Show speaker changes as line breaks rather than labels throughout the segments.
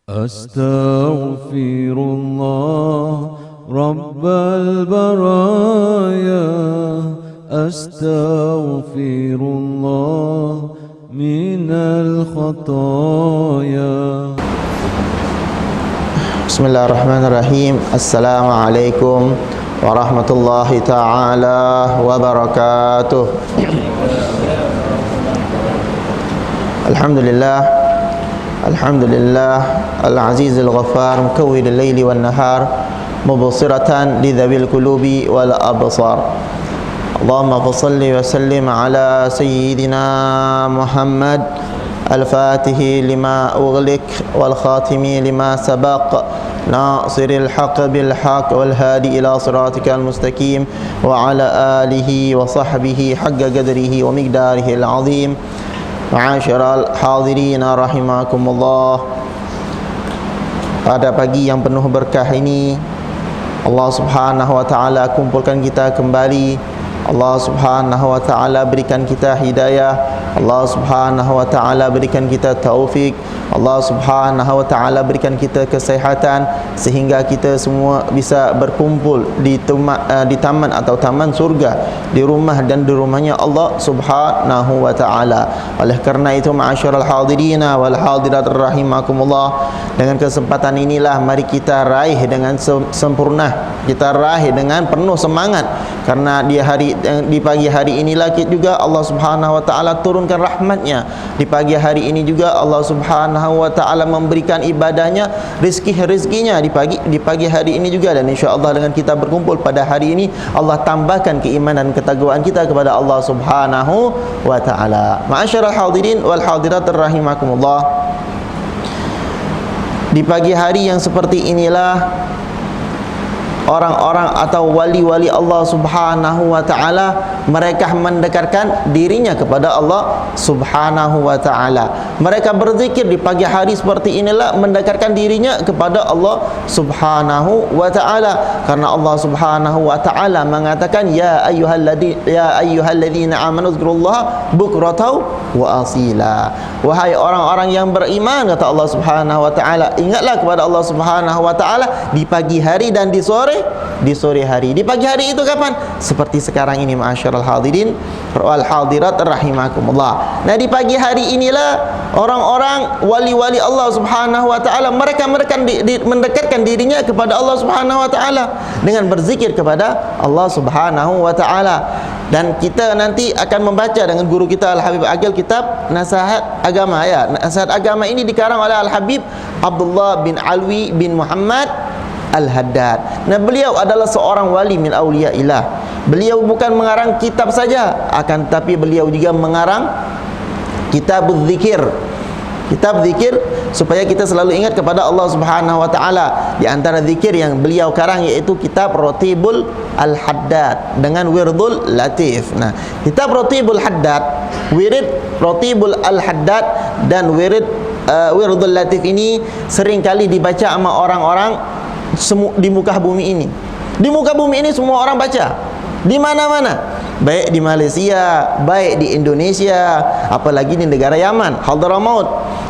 Astaghfirullah Rabbal baraya, Astaghfirullah minal khataya.
Bismillahirrahmanirrahim. Assalamualaikum warahmatullahi ta'ala wabarakatuh. Alhamdulillah al-aziz al-ghaffar mukawwir al-layli wan-nahar mubsiratan lidhabil qulubi wal absar. Allahumma salli wa sallim ala sayyidina Muhammad al-fatihi lima ughliq wal khatimi lima sabaq nasiril haqq bil haqq wal hadi ila siratikal mustaqim wa ala alihi wa sahbihi haqqa qadrihi wa miqdarihi al-azim. Ma'asyiral hadirin rahimakumullah. Pada pagi yang penuh berkah ini Allah Subhanahu wa taala kumpulkan kita kembali. Allah Subhanahu wa taala berikan kita hidayah. Allah Subhanahu wa taala berikan kita taufik. Allah Subhanahu wa taala berikan kita kesehatan sehingga kita semua bisa berkumpul di taman atau taman surga, di rumah dan di rumahnya Allah Subhanahu wa taala. Oleh kerana itu ma'asyiral hadirin wal hadirat rahimakumullah, dengan kesempatan inilah mari kita raih dengan sempurna, kita raih dengan penuh semangat, karena di pagi hari inilah juga Allah Subhanahu wa taala turunkan rahmatnya. Di pagi hari ini juga Allah Subhanahu wa taala memberikan ibadahnya, rizkinya di pagi hari ini juga. Dan insya-Allah dengan kita berkumpul pada hari ini Allah tambahkan keimanan ketakwaan kita kepada Allah Subhanahu wa taala. Ma'asyiral hadirin wal hadirat rahimakumullah. Di pagi hari yang seperti inilah orang-orang atau wali-wali Allah Subhanahu wa taala mereka mendekatkan dirinya kepada Allah Subhanahu wa taala. Mereka berzikir di pagi hari seperti inilah mendekatkan dirinya kepada Allah Subhanahu wa taala, karena Allah Subhanahu wa taala mengatakan ya ayyuhalladzina amanu dzkurullaha bukratan wa asila. Wahai orang-orang yang beriman, kata Allah Subhanahu wa taala, ingatlah kepada Allah Subhanahu wa taala di pagi hari dan di sore hari. Di pagi hari itu kapan? Seperti sekarang ini ma'asyiral hadirin wal hadirat rahimakumullah. Nah, di pagi hari inilah orang-orang wali-wali Allah Subhanahu wa taala mereka mendekatkan dirinya kepada Allah Subhanahu wa taala dengan berzikir kepada Allah Subhanahu wa taala. Dan kita nanti akan membaca dengan guru kita Al-Habib Aqil kitab Nasihat Agama, ya. Nasihat Agama ini dikarang oleh Al-Habib Abdullah bin Alwi bin Muhammad Al-Haddad. Nah, beliau adalah seorang wali min auliyaillah. Beliau bukan mengarang kitab saja, akan tetapi beliau juga mengarang kitab zikir. Kitab zikir supaya kita selalu ingat kepada Allah Subhanahu wa taala. Di antara zikir yang beliau karang yaitu kitab Ratibul Al-Haddad dengan Wirdul Latif. Nah, kitab Ratibul Haddad, wirid Ratibul Al-Haddad dan Wirdul Latif ini sering kali dibaca sama orang-orang di muka bumi ini. Di muka bumi ini semua orang baca, di mana-mana, baik di Malaysia, baik di Indonesia, apalagi di negara Yaman, Hadramaut.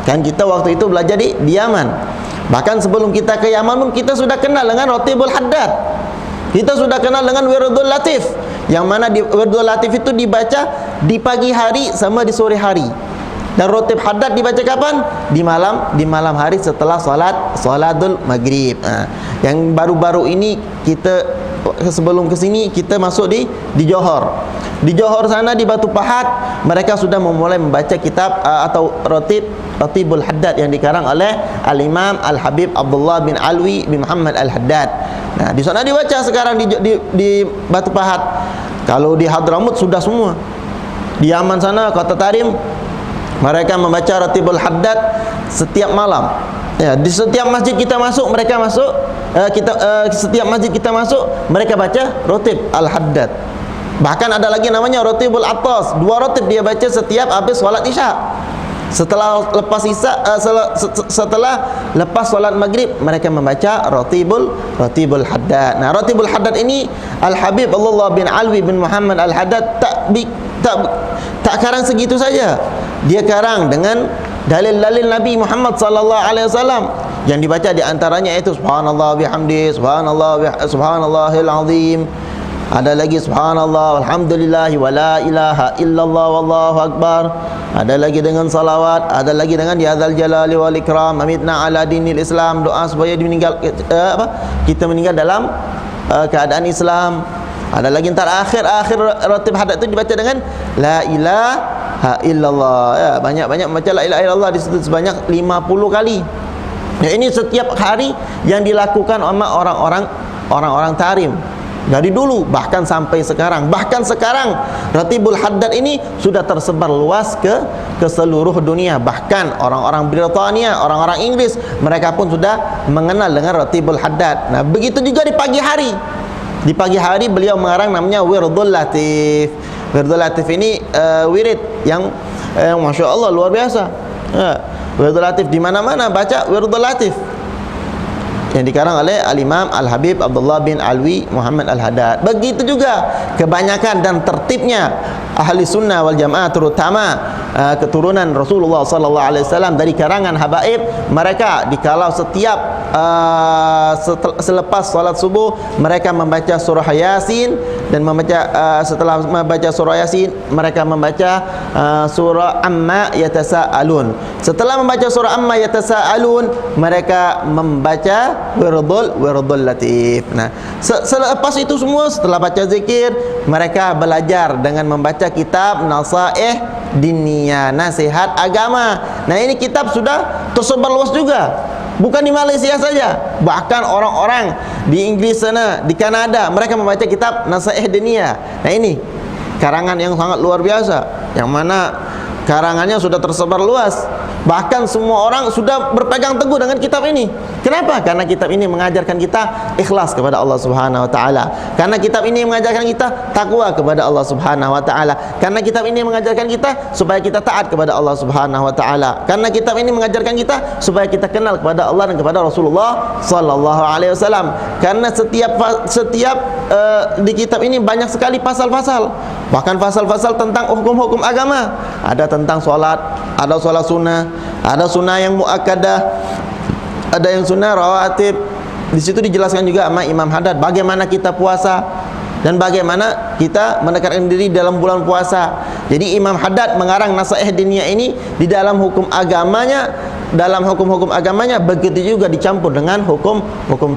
Kan kita waktu itu belajar di Yaman. Bahkan sebelum kita ke Yaman pun kita sudah kenal dengan Ratibul Haddad. Kita sudah kenal dengan Wirdul Latif, yang mana di Wirdul Latif itu dibaca di pagi hari sama di sore hari. Dan Ratib Haddad dibaca kapan? Di malam hari setelah salatul maghrib. Yang baru-baru ini kita sebelum ke sini kita masuk di Johor. Di Johor sana di Batu Pahat mereka sudah memulai membaca kitab atau Ratibul Haddad yang dikarang oleh Al-Imam Al-Habib Abdullah bin Alwi bin Muhammad Al-Haddad. Nah, di sana dibaca sekarang di Batu Pahat. Kalau di Hadramut sudah semua. Di Yaman sana Kota Tarim mereka membaca Ratibul Haddad setiap malam. Ya, di setiap masjid kita masuk mereka masuk. Setiap masjid kita masuk mereka baca Ratib Al-Haddad. Bahkan ada lagi namanya Ratibul Atas. 2 ratib dia baca setiap habis solat Isya. Setelah lepas solat maghrib mereka membaca Ratibul Haddad. Nah, Ratibul Haddad ini Al-Habib Abdullah bin Alwi bin Muhammad Al-Haddad tak karang segitu saja. Dia karang dengan dalil-dalil Nabi Muhammad sallallahu alaihi wasallam yang dibaca di antaranya itu subhanallah bihamdi, subhanallahil azim. Ada lagi subhanallah walhamdulillah wa la ilaha illallah wallahu akbar. Ada lagi dengan salawat, ada lagi dengan ya dzal jalali wal ikram, amitna ala dinil Islam, doa supaya kita meninggal dalam keadaan Islam. Ada lagi ntar akhir ratib hadat itu dibaca dengan la ilaha illallah. Ya, banyak-banyak membaca la ilaha illallah di situ sebanyak 50 kali. Ya, ini setiap hari yang dilakukan oleh orang-orang tarim dari dulu bahkan sampai sekarang. Bahkan sekarang ratibul haddad ini sudah tersebar luas ke seluruh dunia. Bahkan orang-orang Britania, orang-orang Inggris, mereka pun sudah mengenal dengan ratibul haddad. Nah, begitu juga di pagi hari. Di pagi hari beliau mengarang namanya Wirdul Latif. Wirdul Latif ini wirid yang Masya Allah luar biasa. Wirdul Latif di mana-mana baca Wirdul Latif yang dikarang oleh Al-Imam Al-Habib Abdullah bin Alwi Muhammad Al-Haddad. Begitu juga kebanyakan dan tertibnya ahli sunnah wal jamaah, terutama keturunan Rasulullah sallallahu alaihi wasallam dari karangan habaib mereka, dikalau setiap selepas salat subuh mereka membaca surah Yasin dan membaca setelah membaca surah Yasin mereka membaca surah Amma Yatasaalun. Setelah membaca surah Amma Yatasaalun mereka membaca Wirdul Latif. Nah, selepas itu semua setelah baca zikir mereka belajar dengan membaca kitab Nasaih Diniyah, nasihat agama. Nah, ini kitab sudah tersebar luas juga. Bukan di Malaysia saja, bahkan orang-orang di Inggris sana, di Kanada, mereka membaca kitab Nasaih Diniyah. Nah, ini karangan yang sangat luar biasa, yang mana karangannya sudah tersebar luas. Bahkan semua orang sudah berpegang teguh dengan kitab ini. Kenapa? Karena kitab ini mengajarkan kita ikhlas kepada Allah Subhanahu wa taala. Karena kitab ini mengajarkan kita takwa kepada Allah Subhanahu wa taala. Karena kitab ini mengajarkan kita supaya kita taat kepada Allah Subhanahu wa taala. Karena kitab ini mengajarkan kita supaya kita kenal kepada Allah dan kepada Rasulullah sallallahu alaihi wasallam. Karena setiap di kitab ini banyak sekali pasal-pasal. Bahkan pasal-pasal tentang hukum-hukum agama. Ada tentang solat, ada solat sunnah, ada sunnah yang muakkadah, ada yang sunnah rawatib. Di situ dijelaskan juga sama Imam Haddad bagaimana kita puasa dan bagaimana kita mendekatkan diri dalam bulan puasa. Jadi Imam Haddad mengarang Nasaih Diniyah ini di dalam hukum agamanya, dalam hukum-hukum agamanya begitu juga dicampur dengan hukum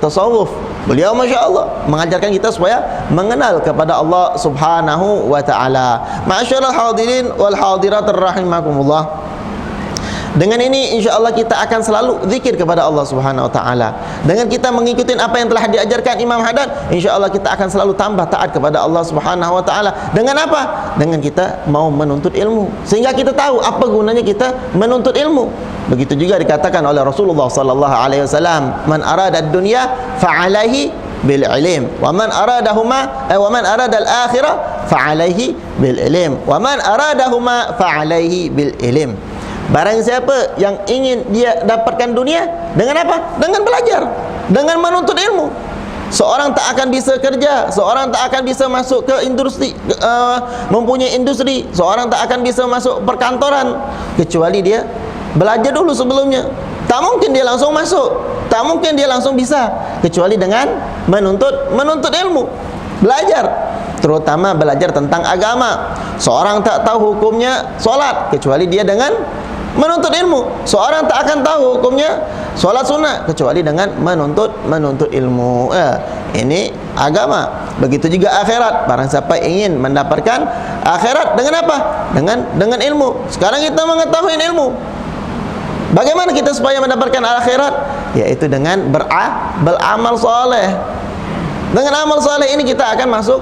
tasawuf. Beliau Masya Allah mengajarkan kita supaya mengenal kepada Allah Subhanahu wa ta'ala. Ma'asyiral hadirin wal hadirat rahimakumullah. Dengan ini insyaAllah kita akan selalu zikir kepada Allah Subhanahu wa ta'ala. Dengan kita mengikuti apa yang telah diajarkan Imam Haddad, insyaAllah kita akan selalu tambah taat kepada Allah Subhanahu wa ta'ala. Dengan apa? Dengan kita mau menuntut ilmu, sehingga kita tahu apa gunanya kita menuntut ilmu. Begitu juga dikatakan oleh Rasulullah sallallahu alaihi wasallam, man arada ad-dunya fa'alaihi bil ilm wa man aradahuma wa man arada al-akhirah fa'alaihi bil ilm wa man aradahuma fa'alaihi bil ilm. Barang siapa yang ingin dia dapatkan dunia, dengan apa? Dengan belajar, dengan menuntut ilmu. Seorang tak akan bisa kerja, seorang tak akan bisa masuk ke industri, mempunyai industri, seorang tak akan bisa masuk perkantoran kecuali dia belajar dulu sebelumnya. Tak mungkin dia langsung masuk, tak mungkin dia langsung bisa kecuali dengan menuntut ilmu, belajar, terutama belajar tentang agama. Seorang tak tahu hukumnya solat kecuali dia dengan menuntut ilmu. Seorang tak akan tahu hukumnya solat sunnah kecuali dengan menuntut ilmu. Ini agama. Begitu juga akhirat. Barang siapa ingin mendapatkan akhirat dengan apa? Dengan ilmu. Sekarang kita mengetahui ilmu. Bagaimana kita supaya mendapatkan akhirat? Yaitu dengan beramal soleh. Dengan amal soleh ini kita akan masuk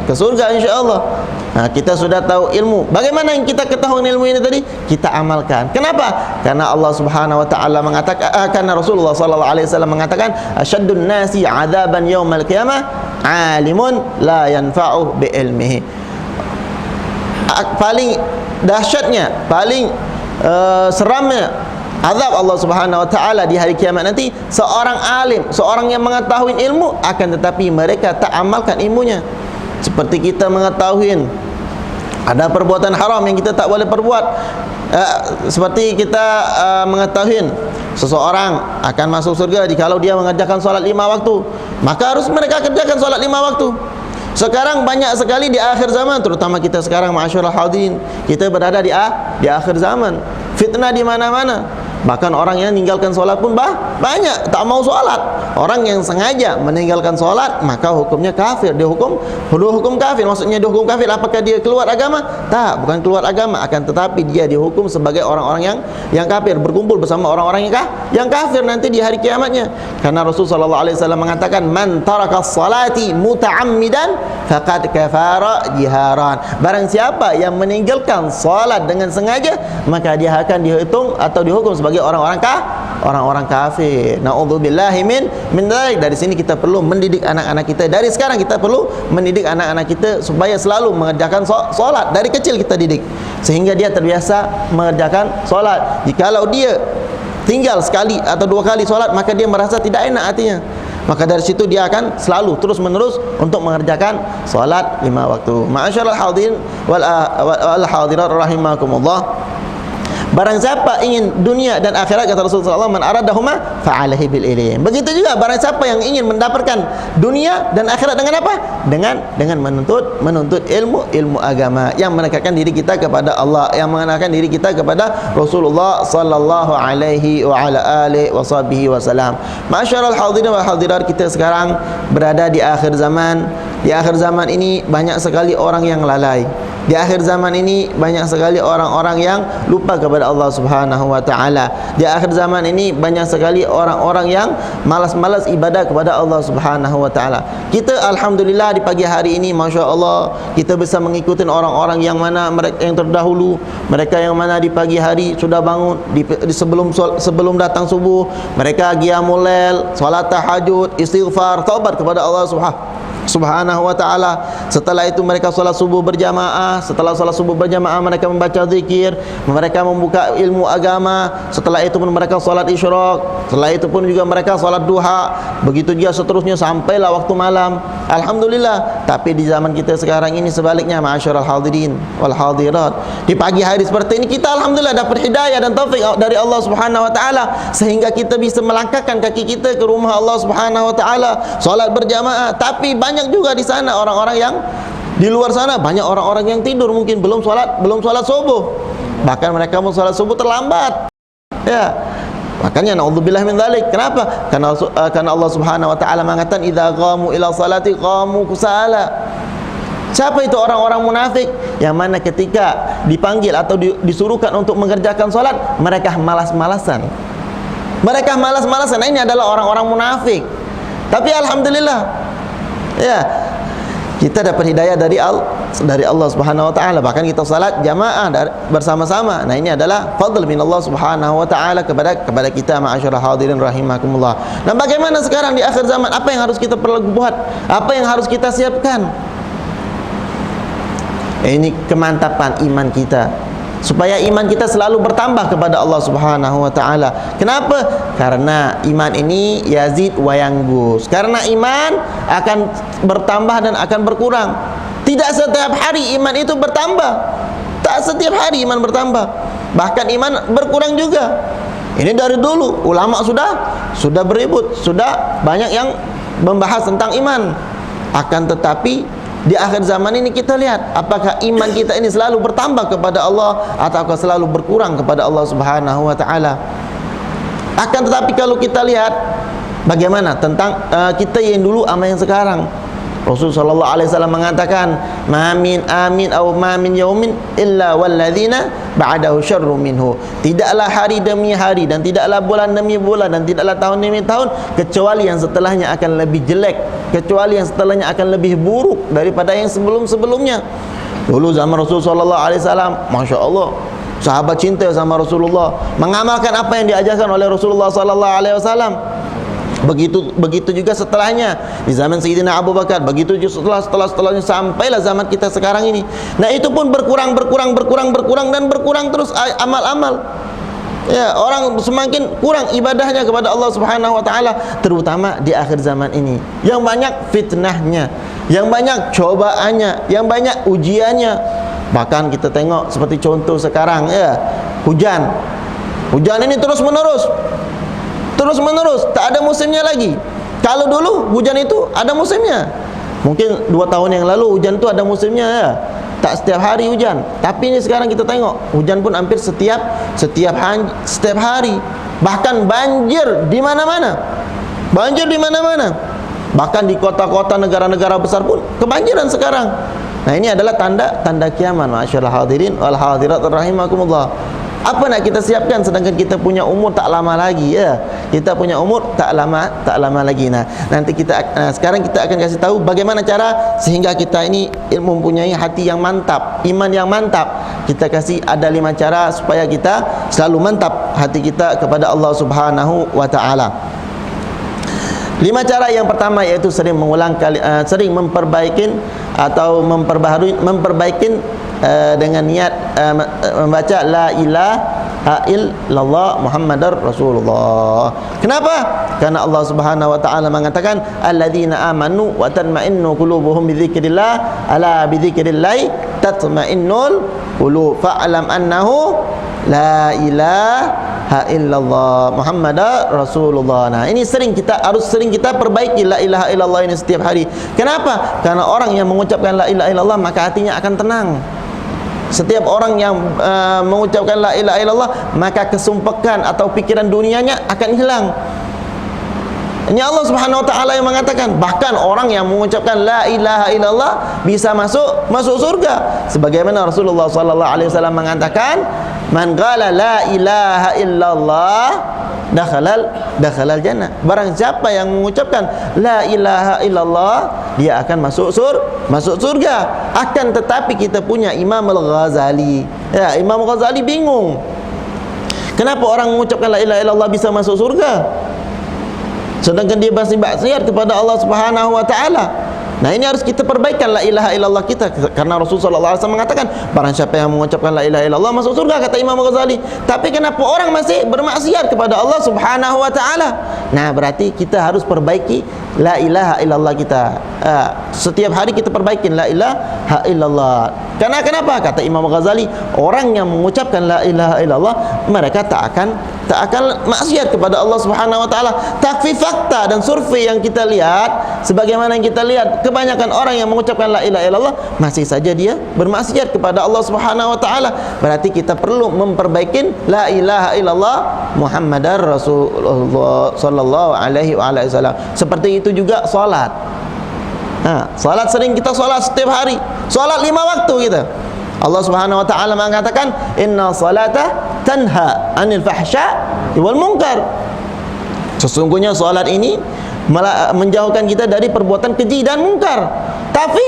ke surga insyaAllah. Nah, kita sudah tahu ilmu. Bagaimana yang kita ketahui ilmu ini tadi? Kita amalkan. Kenapa? Karena Allah Subhanahu wa taala mengatakan, karena Rasulullah sallallahu alaihi wasallam mengatakan, asyaddun nasi 'adzaban yaumal qiyamah 'alimun la yanfa'u bi ilmihi. Paling dahsyatnya, paling seramnya azab Allah Subhanahu wa taala di hari kiamat nanti seorang alim, seorang yang mengetahui ilmu akan tetapi mereka tak amalkan ilmunya. Seperti kita mengetahui Ada perbuatan haram yang kita tak boleh perbuat. Seperti kita mengetahui seseorang akan masuk surga jikalau dia mengerjakan solat 5 waktu, maka harus mereka kerjakan solat 5 waktu. Sekarang banyak sekali di akhir zaman, terutama kita sekarang ma'asyiral hadirin, kita berada di akhir zaman. Fitnah di mana-mana. Bahkan orang yang meninggalkan solat pun banyak, tak mau solat. Orang yang sengaja meninggalkan solat, maka hukumnya kafir. Dia hukum kafir. Maksudnya dia hukum kafir, apakah dia keluar agama? Tak, bukan keluar agama, akan tetapi dia dihukum sebagai orang-orang yang kafir, berkumpul bersama orang-orang yang kafir nanti di hari kiamatnya. Karena Rasulullah SAW mengatakan, man taraka salati muta'ammidan faqad kafara jiharan. Barang siapa yang meninggalkan solat dengan sengaja, maka dia akan dihitung atau dihukum sebagai orang-orang kafir. Na'udzubillahi min dzalik. Dari sini kita perlu mendidik anak-anak kita. Dari sekarang kita perlu mendidik anak-anak kita supaya selalu mengerjakan solat. Dari kecil kita didik sehingga dia terbiasa mengerjakan solat. Jikalau dia tinggal sekali atau 2 kali solat, maka dia merasa tidak enak hatinya. Maka dari situ dia akan selalu terus menerus untuk mengerjakan solat 5 waktu. Ma'asyiral hadirin wal hadirat rahimakumullah. Barang siapa ingin dunia dan akhirat, kata Rasulullah SAW, man aradahuma fa'alaihi bil ilm. Begitu juga barang siapa yang ingin mendapatkan dunia dan akhirat dengan apa? Dengan menuntut ilmu agama yang mendekatkan diri kita kepada Allah, yang mengenalkan diri kita kepada Rasulullah sallallahu alaihi wa ala alihi wasallam. Masyaallah hadirin wal hadirat, kita sekarang berada di akhir zaman. Di akhir zaman ini banyak sekali orang yang lalai. Di akhir zaman ini banyak sekali orang-orang yang lupa kepada Allah Subhanahu wa taala. Di akhir zaman ini banyak sekali orang-orang yang malas-malas ibadah kepada Allah Subhanahu wa taala. Kita alhamdulillah di pagi hari ini masya-Allah kita bisa mengikuti orang-orang yang mana mereka yang terdahulu, mereka yang mana di pagi hari sudah bangun sebelum datang subuh, mereka qiyamul lail, salat tahajud, istighfar, taubat kepada Allah Subhanahu wa taala. Setelah itu mereka solat subuh berjamaah. Setelah solat subuh berjamaah mereka membaca zikir, mereka membuka ilmu agama. Setelah itu pun mereka solat isyraq. Setelah itu pun juga mereka solat duha. Begitu juga seterusnya sampailah waktu malam. Alhamdulillah. Tapi di zaman kita sekarang ini sebaliknya, ma'asyiral hadirin wal hadirat. Di pagi hari seperti ini kita alhamdulillah dapat hidayah dan taufik dari Allah Subhanahu wa taala sehingga kita bisa melangkahkan kaki kita ke rumah Allah Subhanahu wa taala, solat berjamaah. Tapi banyak juga di sana orang-orang yang di luar sana, banyak orang-orang yang tidur, mungkin belum sholat subuh, bahkan mereka mau sholat subuh terlambat. Ya, makanya naudzubillah min dzalik. Kenapa? Karena Allah Subhanahu wa taala mengatakan idza qamu ila salati qamu kusala. Siapa itu orang-orang munafik? Yang mana ketika dipanggil atau disuruhkan untuk mengerjakan sholat, mereka malas-malasan. Mereka malas-malasan. Nah, ini adalah orang-orang munafik. Tapi alhamdulillah, ya, kita dapat hidayah dari Allah Subhanahu wa taala. Bahkan kita salat jamaah bersama-sama. Nah, ini adalah fadl min Allah Subhanahu wa taala kepada kita ma'asyiral hadirin rahimakumullah. Nah, bagaimana sekarang di akhir zaman? Apa yang harus kita perlu buat? Apa yang harus kita siapkan? Ini kemantapan iman kita, supaya iman kita selalu bertambah kepada Allah Subhanahu wa taala. Kenapa? Karena iman ini yazid wa yangus. Karena iman akan bertambah dan akan berkurang. Tidak setiap hari iman itu bertambah. Tak setiap hari iman bertambah. Bahkan iman berkurang juga. Ini dari dulu ulama sudah beribut, sudah banyak yang membahas tentang iman. Akan tetapi di akhir zaman ini kita lihat apakah iman kita ini selalu bertambah kepada Allah ataukah selalu berkurang kepada Allah Subhanahu wa taala. Akan tetapi kalau kita lihat bagaimana tentang kita yang dulu sama yang sekarang. Rasulullah SAW mengatakan, "Ma min amin aw ma min yaumin illa walladzina ba'dahu syarrun minhu." Tidaklah hari demi hari dan tidaklah bulan demi bulan dan tidaklah tahun demi tahun kecuali yang setelahnya akan lebih jelek, kecuali yang setelahnya akan lebih buruk daripada yang sebelum-sebelumnya. Dulu zaman Rasulullah SAW, Masya Allah, sahabat cinta sama Rasulullah, mengamalkan apa yang diajarkan oleh Rasulullah SAW. Begitu juga setelahnya di zaman Sayyidina Abu Bakar, begitu juga setelahnya sampailah zaman kita sekarang ini. Nah, itu pun berkurang dan berkurang terus amal-amal. Ya, orang semakin kurang ibadahnya kepada Allah Subhanahu wa taala, terutama di akhir zaman ini. Yang banyak fitnahnya, yang banyak cobaannya, yang banyak ujiannya. Bahkan kita tengok seperti contoh sekarang ya, hujan ini terus menerus, tak ada musimnya lagi. Kalau dulu hujan itu ada musimnya. Mungkin 2 tahun yang lalu hujan itu ada musimnya ya. Tak setiap hari hujan. Tapi ini sekarang kita tengok hujan pun hampir setiap hari. Bahkan banjir di mana-mana. Bahkan di kota-kota negara-negara besar pun kebanjiran sekarang. Nah, ini adalah tanda kiamat. Masyaallah hadirin wal hadirat rahimakumullah. Apa nak kita siapkan sedangkan kita punya umur tak lama lagi ya. Kita punya umur tak lama lagi. Nah, nanti sekarang kita akan kasih tahu bagaimana cara sehingga kita ini mempunyai hati yang mantap, iman yang mantap. Kita kasih ada 5 cara supaya kita selalu mantap hati kita kepada Allah Subhanahu wa taala. 5 cara yang pertama yaitu sering memperbaikin atau memperbaikin dengan niat membaca la ilaha illallah Muhammadar Rasulullah. Kenapa? Karena Allah Subhanahu wa taala mengatakan alladzina amanu wa tatma'innu qulubuhum bidzikrillah ala bidzikrillah tatma'innul qulub fa'lam annahu la ilaha illallah Muhammadar Rasulullah. Nah, ini harus sering kita perbaiki la ilaha illallah ini setiap hari. Kenapa? Karena orang yang mengucapkan la ilaha illallah maka hatinya akan tenang. Setiap orang yang mengucapkan la ilaha illallah maka kesumpekan atau pikiran dunianya akan hilang. Ini Allah Subhanahu wa taala yang mengatakan, bahkan orang yang mengucapkan la ilaha illallah bisa masuk surga. Sebagaimana Rasulullah sallallahu alaihi wasallam mengatakan, man qala la ilaha illallah dakhalal jannah. Barang siapa yang mengucapkan la ilaha illallah, dia akan masuk surga. Akan tetapi kita punya Imam Al-Ghazali. Ya, Imam Al-Ghazali bingung. Kenapa orang mengucapkan la ilaha illallah bisa masuk surga? Sedangkan dia masih maksiat kepada Allah Subhanahu wa taala. Nah, ini harus kita perbaikan la ilaha illallah kita, karena Rasulullah sallallahu alaihi wasallam mengatakan barang siapa yang mengucapkan la ilaha illallah masuk surga, kata Imam Ghazali. Tapi kenapa orang masih bermaksiat kepada Allah Subhanahu wa taala? Nah, berarti kita harus perbaiki la ilaha illallah kita. Setiap hari kita perbaikin la ilaha illallah. Karena kenapa? Kata Imam Ghazali, orang yang mengucapkan la ilaha illallah mereka tak akan maksiat kepada Allah Subhanahu wa taala. Tapi fakta dan survei yang kita lihat, sebagaimana yang kita lihat, kebanyakan orang yang mengucapkan la ilaha illallah masih saja dia bermaksiat kepada Allah Subhanahu wa taala. Berarti kita perlu memperbaikin la ilaha illallah Muhammadar Rasulullah sallallahu alaihi wasallam. Seperti itu juga salat. Salat sering kita salat setiap hari. Salat 5 waktu kita. Allah Subhanahu wa taala mengatakan inna salata tanha 'anil fahsya wal munkar. Sesungguhnya salat ini menjauhkan kita dari perbuatan keji dan mungkar. Tapi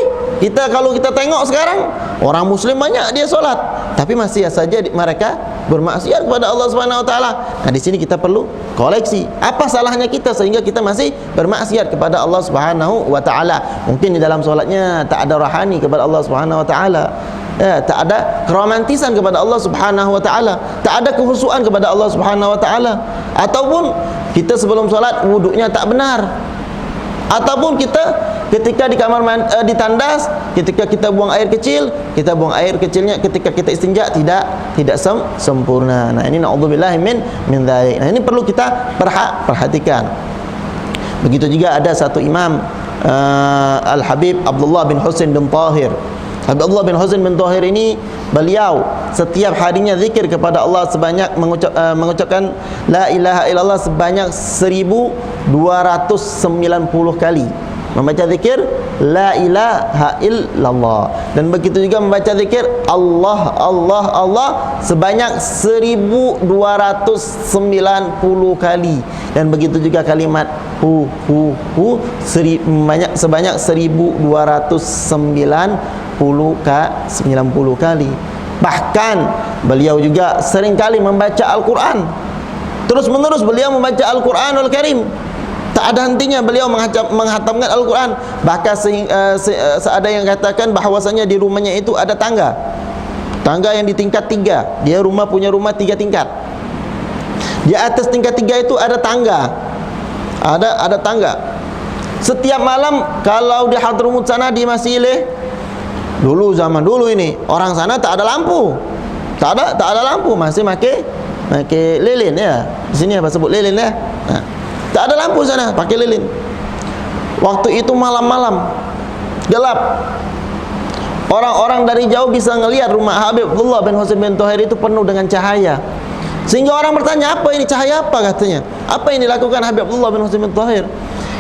kalau kita tengok sekarang orang muslim banyak dia salat, tapi masih saja mereka bermaksiat kepada Allah Subhanahu wa taala. Nah, di sini kita perlu koleksi apa salahnya kita sehingga kita masih bermaksiat kepada Allah Subhanahu wa taala. Mungkin di dalam salatnya tak ada rohani kepada Allah Subhanahu wa taala. Tak ada keromantisan kepada Allah Subhanahu wa taala, tak ada kekhusyuan kepada Allah Subhanahu wa taala, ataupun kita sebelum salat wuduknya tak benar, ataupun kita ketika di kamar di tandas, ketika kita buang air kecil, kita buang air kecilnya ketika kita istinja tidak sempurna. Nah, ini naudzubillahi min dzalik. Nah, ini perlu kita perhatikan. Begitu juga ada satu imam Al-Habib Abdullah bin Husain bin Tahir. Abdullah bin Husain bin Tahir ini beliau setiap harinya zikir kepada Allah sebanyak mengucapkan la ilaha illallah sebanyak 1290 kali. Membaca zikir la ilaha illallah, dan begitu juga membaca zikir Allah Allah Allah sebanyak 1290 kali, dan begitu juga kalimat sebanyak 1290 kali. Bahkan beliau juga sering kali membaca Al-Quran. Terus menerus beliau membaca Al-Quranul Karim, tak ada hentinya beliau menghatamkan Al-Quran. Bahkan ada yang katakan bahwasanya di rumahnya itu ada tangga yang di tingkat 3. Dia punya rumah 3 tingkat. Di atas tingkat 3 itu ada tangga. Ada tangga. Setiap malam kalau di Hadramut sana di Masilih, Dulu, zaman dulu ini orang sana tak ada lampu. Tak ada lampu, masih pakai lilin ya. Di sini apa sebut lilin ya? Nah, tak ada lampu sana, pakai lilin. Waktu itu malam-malam gelap. Orang-orang dari jauh bisa ngelihat rumah Habib Abdullah bin Husain bin Tahir itu penuh dengan cahaya. Sehingga orang bertanya, apa ini, cahaya apa katanya? Apa yang dilakukan Habib Abdullah bin Husain bin Tahir?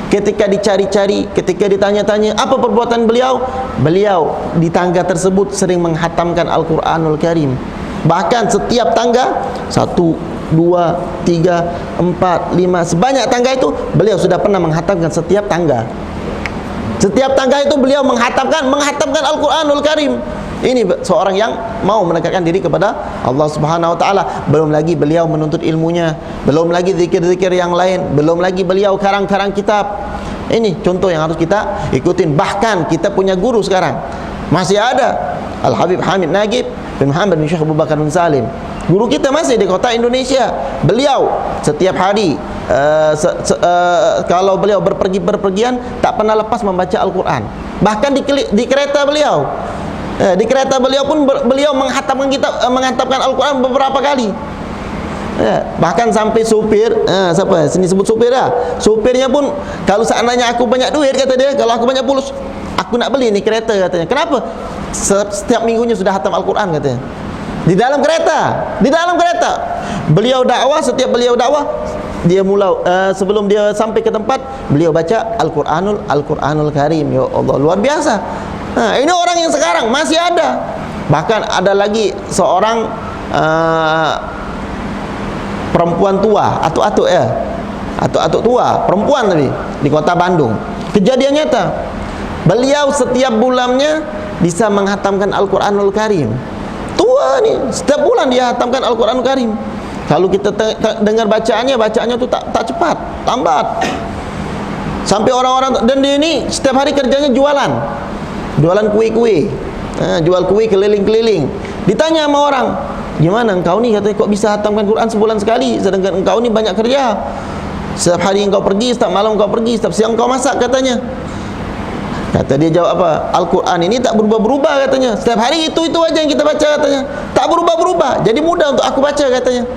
Ketika dicari-cari, ketika ditanya-tanya, apa perbuatan beliau? Beliau di tangga tersebut sering menghatamkan Al-Quranul Karim. Bahkan setiap tangga 1, 2, 3, 4, 5, sebanyak tangga itu beliau sudah pernah menghatamkan setiap tangga. Setiap tangga itu beliau menghatamkan Al-Quranul Karim. Ini seorang yang mau mendekatkan diri kepada Allah Subhanahu wa taala. Belum lagi beliau menuntut ilmunya, belum lagi zikir-zikir yang lain, belum lagi beliau karang-karang kitab. Ini contoh yang harus kita ikutin. Bahkan kita punya guru sekarang. Masih ada Al-Habib Hamid Nagib bin Muhammad bin Syekh Abu Bakar bin Salim. Guru kita masih di kota Indonesia. Beliau setiap hari kalau beliau berpergian tak pernah lepas membaca Al-Quran. Bahkan di kereta beliau, di kereta beliau pun beliau menghantamkan Al-Quran beberapa kali. Bahkan sampai supir, siapa sini sebut supir dah. Supirnya pun kalau seandainya aku banyak duit, kata dia, kalau aku banyak pulus, aku nak beli ni kereta katanya. Kenapa? Setiap minggunya sudah hatam Al-Quran katanya. Di dalam kereta beliau dakwah. Setiap beliau dakwah, dia sebelum dia sampai ke tempat, beliau baca Al-Quranul Karim. Ya Allah, luar biasa. Ini orang yang sekarang masih ada. Bahkan ada lagi seorang perempuan tua, atuk-atuk tua, perempuan tapi di kota Bandung. Kejadian nyata. Beliau setiap bulannya bisa menghatamkan Al-Quranul Karim. Tua nih, setiap bulan dia hatamkan Al-Quranul Karim. Kalau kita dengar bacaannya tu tak cepat, lambat. Sampai orang-orang, dan dia ini setiap hari kerjanya jualan kuih-kuih, jual kuih keliling-keliling. Ditanya sama orang, gimana engkau ni, katanya, kok bisa hatamkan Quran sebulan sekali, sedangkan engkau ni banyak kerja. Setiap hari engkau pergi, setiap malam engkau pergi, setiap siang engkau masak, katanya. Kata dia, jawab apa? Al-Quran ini tak berubah-berubah, katanya. Setiap hari itu aja yang kita baca, katanya. Tak berubah-berubah, jadi mudah untuk aku baca, katanya.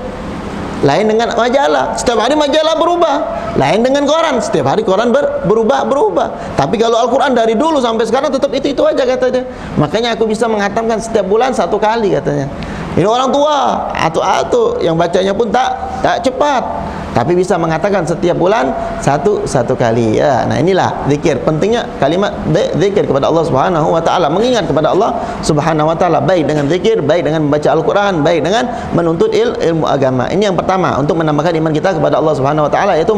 Lain dengan majalah, setiap hari majalah berubah. Lain dengan koran, setiap hari koran berubah. Tapi kalau Al-Quran dari dulu sampai sekarang tetap itu aja, katanya. Makanya aku bisa menghatamkan setiap bulan 1 kali, katanya. Ini orang tua, atuk-atuk yang bacanya pun tak cepat, tapi bisa mengatakan setiap bulan satu kali. Ya, nah inilah zikir. Pentingnya kalimat zikir kepada Allah Subhanahu wa taala, mengingat kepada Allah Subhanahu wa taala, baik dengan zikir, baik dengan membaca Al-Quran, baik dengan menuntut ilmu agama. Ini yang pertama untuk menambahkan iman kita kepada Allah Subhanahu wa taala, yaitu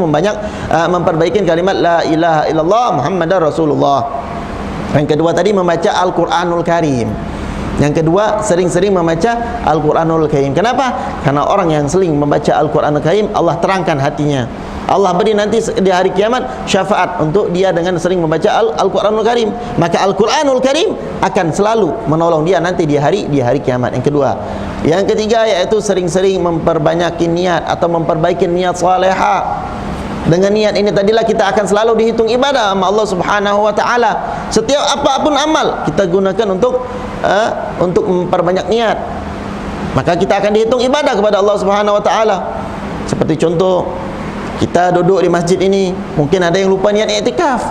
memperbaiki kalimat la ilaha illallah Muhammadar Rasulullah. Yang kedua tadi membaca Al-Quranul Karim. Yang kedua, sering-sering membaca Al-Quranul Karim. Kenapa? Karena orang yang sering membaca Al-Quranul Karim, Allah terangkan hatinya. Allah beri nanti di hari kiamat syafaat untuk dia dengan sering membaca Al-Quranul Karim. Maka Al-Quranul Karim akan selalu menolong dia nanti di hari kiamat. Yang kedua. Yang ketiga, yaitu sering-sering memperbanyakin niat atau memperbaiki niat salihah. Dengan niat ini tadilah kita akan selalu dihitung ibadah sama Allah Subhanahu wa taala. Setiap apapun amal kita gunakan untuk memperbanyak niat, maka kita akan dihitung ibadah kepada Allah Subhanahu wa taala. Seperti contoh, kita duduk di masjid ini, mungkin ada yang lupa niat i'tikaf.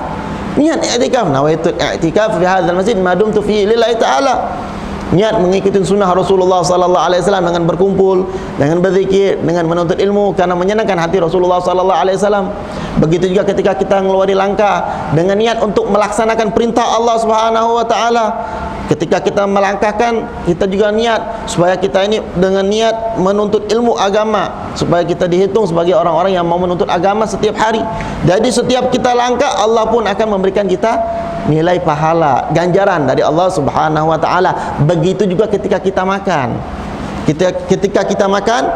Niat i'tikaf, nawaitu i'tikaf fi hadzal masjid ma dumtu fihi lillahi taala. Niat mengikuti sunnah Rasulullah sallallahu alaihi wasallam dengan berkumpul, dengan berzikir, dengan menuntut ilmu karena menyenangkan hati Rasulullah sallallahu alaihi wasallam. Begitu juga ketika kita mengeluarkan langkah dengan niat untuk melaksanakan perintah Allah Subhanahu wa taala. Ketika kita melangkahkan, kita juga niat supaya kita ini dengan niat menuntut ilmu agama, supaya kita dihitung sebagai orang-orang yang mau menuntut agama setiap hari. Jadi setiap kita langkah, Allah pun akan memberikan kita nilai pahala, ganjaran dari Allah Subhanahu wa taala. Begitu juga ketika kita makan. Ketika kita makan,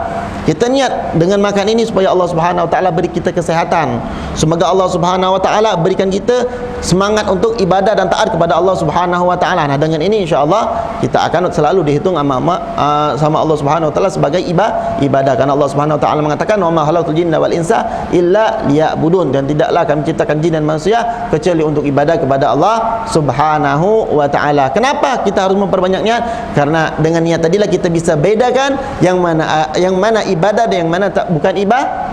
Kita niat dengan makan ini supaya Allah Subhanahu wa taala beri kita kesehatan. Semoga Allah Subhanahu wa taala berikan kita semangat untuk ibadah dan taat kepada Allah Subhanahu wa taala. Nah, dengan ini insya-Allah kita akan selalu dihitung sama Allah Subhanahu wa taala sebagai ibadah, karena Allah Subhanahu wa taala mengatakan, "Wa ma khalaqtul jinna wal insa illa liya'budun," dan tidaklah kami ciptakan jin dan manusia kecuali untuk ibadah kepada Allah Subhanahu wa taala. Kenapa kita harus memperbanyak niat? Karena dengan niat tadilah kita bisa bedakan yang mana ibadah dan yang mana bukan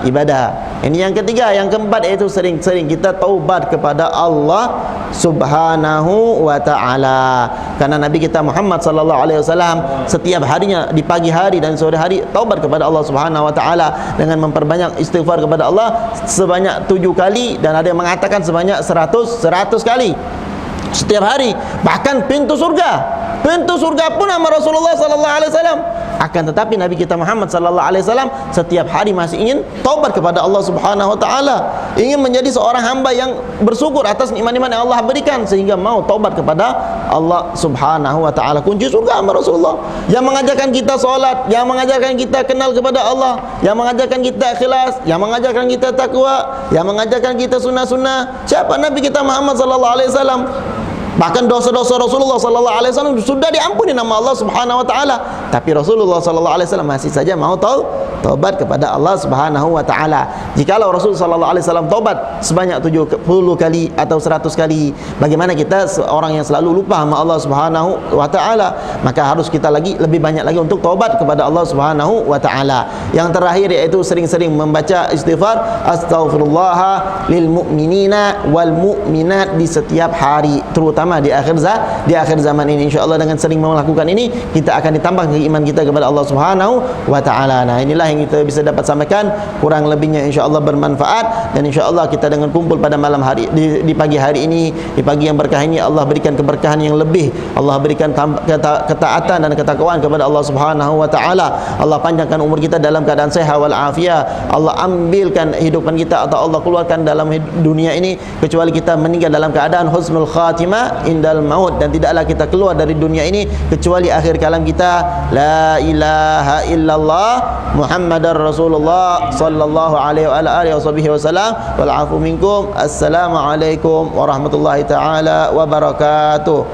ibadah. Ini yang ketiga. Yang keempat yaitu sering-sering kita taubat kepada Allah Subhanahu wa taala. Karena Nabi kita Muhammad sallallahu alaihi wasallam setiap harinya di pagi hari dan sore hari taubat kepada Allah Subhanahu wa taala dengan memperbanyak istighfar kepada Allah sebanyak 7 kali, dan ada yang mengatakan sebanyak 100 kali setiap hari. Bahkan pintu surga pun sama Rasulullah sallallahu alaihi wasallam. Akan tetapi Nabi kita Muhammad sallallahu alaihi wasallam setiap hari masih ingin taubat kepada Allah Subhanahu wa taala, ingin menjadi seorang hamba yang bersyukur atas nikmat-nikmat yang Allah berikan, sehingga mau taubat kepada Allah Subhanahu wa taala. Kunci surga sama Rasulullah, yang mengajarkan kita solat, yang mengajarkan kita kenal kepada Allah, yang mengajarkan kita ikhlas, yang mengajarkan kita takwa, yang mengajarkan kita sunnah-sunnah. Siapa? Nabi kita Muhammad sallallahu alaihi wasallam. Bahkan dosa-dosa Rasulullah sallallahu alaihi wasallam sudah diampuni nama Allah Subhanahu wa taala, tapi Rasulullah sallallahu alaihi wasallam masih saja mau taubat kepada Allah Subhanahu wa taala. Jikalau Rasul sallallahu alaihi wasallam taubat sebanyak 70 kali atau 100 kali, bagaimana kita seorang yang selalu lupa sama Allah Subhanahu wa taala? Maka harus kita lebih banyak lagi untuk taubat kepada Allah Subhanahu wa taala. Yang terakhir yaitu sering-sering membaca istighfar, astaghfirullah lil mu'minina wal mu'minat, di setiap hari, terutama di akhir zaman ini. Insyaallah dengan sering melakukan ini kita akan ditambah iman kita kepada Allah Subhanahu wa taala. Nah, inilah yang kita bisa dapat sampaikan, kurang lebihnya insyaallah bermanfaat, dan insyaallah kita dengan kumpul pada malam hari di pagi hari ini, di pagi yang berkah ini, Allah berikan keberkahan yang lebih, Allah berikan ketaatan dan ketakwaan kepada Allah Subhanahu wa taala. Allah panjangkan umur kita dalam keadaan sehat wal afiat. Allah ambilkan hidupan kita atau Allah keluarkan dalam dunia ini kecuali kita meninggal dalam keadaan husnul khatimah indal maut, dan tidaklah kita keluar dari dunia ini kecuali akhir kalam kita la ilaha illallah Muhammadar Rasulullah sallallahu alaihi wa alihi wasallam. Wal afu minkum. Assalamualaikum warahmatullahi taala wabarakatuh.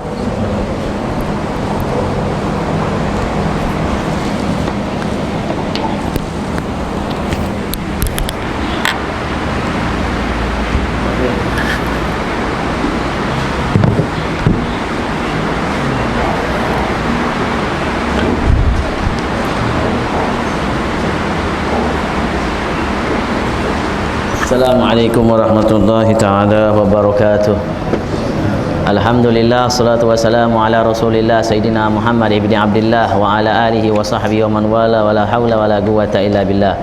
Assalamualaikum warahmatullahi ta'ala wabarakatuh. Alhamdulillah, salatu wassalamu ala rasulillah Sayyidina Muhammad ibn Abdullah wa ala alihi wa sahbihi wa man wala, wa la hawla wa la quwwata illa billah.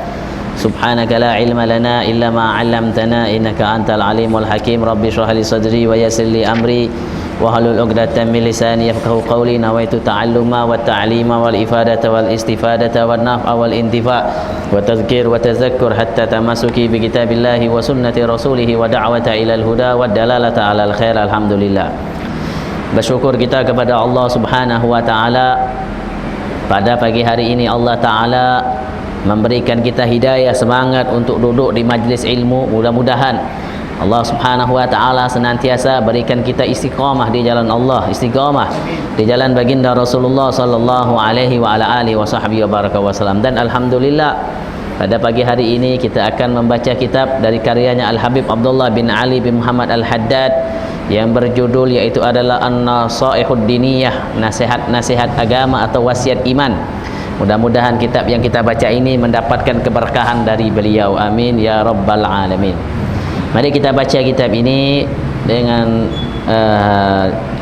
Subhanaka la ilma lana illa ma 'allamtana innaka antal alimul hakim. Rabbi shrah li sadri wa yassir li amri wahlul 'uqdatam min lisani yafqahu qawli. Nawaitu ta'alluma wa ta'lima wal ifadata wal istifadata wan naf'a wal intifa' wa tadhkir wa tadhakkur hatta tamasuki bi kitabillahi wa sunnati rasulih wa da'wata ila al-huda wa dalalata ala al-khair. Alhamdulillah, bersyukur kita kepada Allah Subhanahu wa taala. Pada pagi hari ini Allah taala memberikan kita hidayah, semangat untuk duduk di majlis ilmu. Mudah-mudahan Allah Subhanahu wa taala senantiasa berikan kita istiqamah di jalan Allah, istiqamah di jalan baginda Rasulullah sallallahu alaihi wa ala alihi wasallam. Dan alhamdulillah pada pagi hari ini kita akan membaca kitab dari karyanya Al-Habib Abdullah bin Ali bin Muhammad Al-Haddad yang berjudul yaitu adalah An-Nasaihud Diniyah, nasihat-nasihat agama atau wasiat iman. Mudah-mudahan kitab yang kita baca ini mendapatkan keberkahan dari beliau. Amin ya rabbal alamin. Mari kita baca kitab ini dengan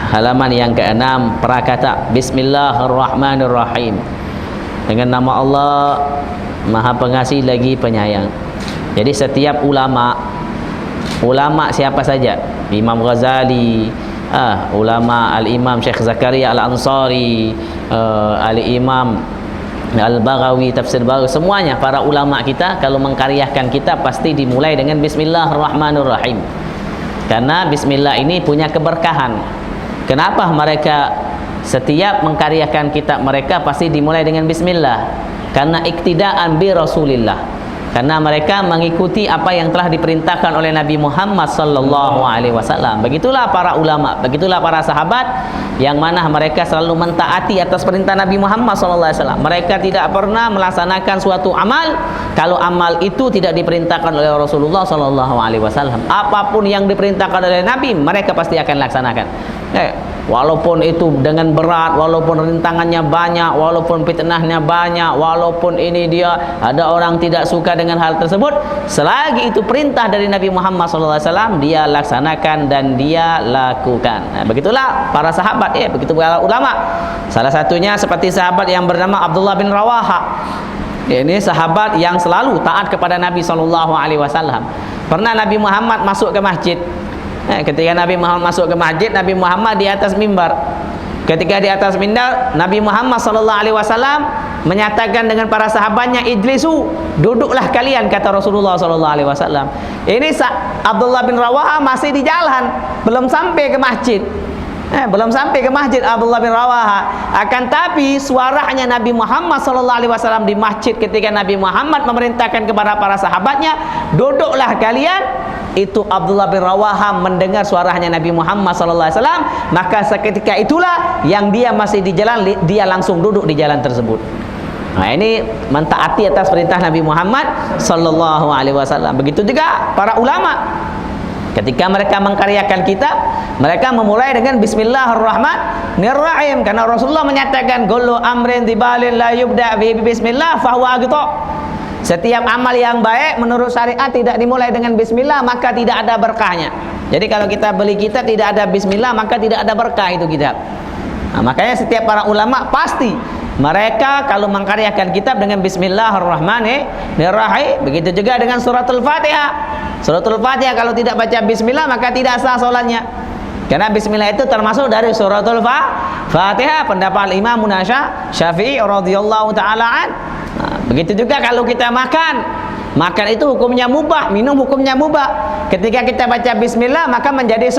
halaman yang ke-6, prakata Bismillahirrahmanirrahim. Dengan nama Allah Maha Pengasih lagi Penyayang. Jadi setiap ulama siapa saja, Imam Ghazali, ulama Al-Imam Syekh Zakaria Al-Ansari, Al-Imam Al-Baghawi, Tafsir Baghawi, semuanya para ulama kita kalau mengkaryakan kitab pasti dimulai dengan Bismillahirrahmanirrahim. Karena Bismillah ini punya keberkahan. Kenapa mereka setiap mengkaryakan kitab mereka pasti dimulai dengan Bismillah? karena iktidaan bi Rasulillah, karena mereka mengikuti apa yang telah diperintahkan oleh Nabi Muhammad sallallahu alaihi wasallam. Begitulah para ulama, begitulah para sahabat yang mana mereka selalu mentaati atas perintah Nabi Muhammad sallallahu alaihi wasallam. Mereka tidak pernah melaksanakan suatu amal kalau amal itu tidak diperintahkan oleh Rasulullah sallallahu alaihi wasallam. Apapun yang diperintahkan oleh Nabi, mereka pasti akan laksanakan. Walaupun itu dengan berat, walaupun rintangannya banyak, walaupun fitnahnya banyak, walaupun ini dia ada orang tidak suka dengan hal tersebut, selagi itu perintah dari Nabi Muhammad SAW, dia laksanakan dan dia lakukan. Nah, begitulah para sahabat, begitu para ulama. Salah satunya seperti sahabat yang bernama Abdullah bin Rawaha. Ini sahabat yang selalu taat kepada Nabi SAW. Pernah Nabi Muhammad masuk ke masjid. Ketika Nabi Muhammad masuk ke masjid, Nabi Muhammad di atas mimbar. Ketika di atas mimbar, Nabi Muhammad SAW menyatakan dengan para sahabatnya, ijlisu, duduklah kalian, kata Rasulullah SAW. Ini Abdullah bin Rawaha masih di jalan, belum sampai ke masjid. Belum sampai ke masjid Abdullah bin Rawaha. Akan tapi suaranya Nabi Muhammad SAW di masjid ketika Nabi Muhammad memerintahkan kepada para sahabatnya, duduklah kalian. Itu Abdullah bin Rawaha mendengar suaranya Nabi Muhammad SAW, maka seketika itulah yang dia masih di jalan, dia langsung duduk di jalan tersebut. Nah, ini mentaati atas perintah Nabi Muhammad SAW. Begitu juga para ulama. Ketika mereka mengkaryakan kitab, mereka memulai dengan Bismillahirrahmanirrahim, karena Rasulullah menyatakan, kullu amrin dibalin la yubda bi bismillah fahuwa aghtha. Setiap amal yang baik menurut syariat tidak dimulai dengan bismillah, maka tidak ada berkahnya. Jadi kalau kita beli kitab tidak ada bismillah, maka tidak ada berkah itu kitab. Nah, makanya setiap para ulama pasti mereka kalau mengkaryakan kitab dengan Bismillahirrahmanirrahim. Begitu juga dengan suratul Fatihah. Suratul Fatihah kalau tidak baca bismillah maka tidak sah salatnya. Karena bismillah itu termasuk dari suratul Fatihah, pendapat Imam Syafi'i radhiyallahu taala an. Nah, begitu juga kalau kita makan itu hukumnya mubah, minum hukumnya mubah. Ketika kita baca bismillah maka menjadi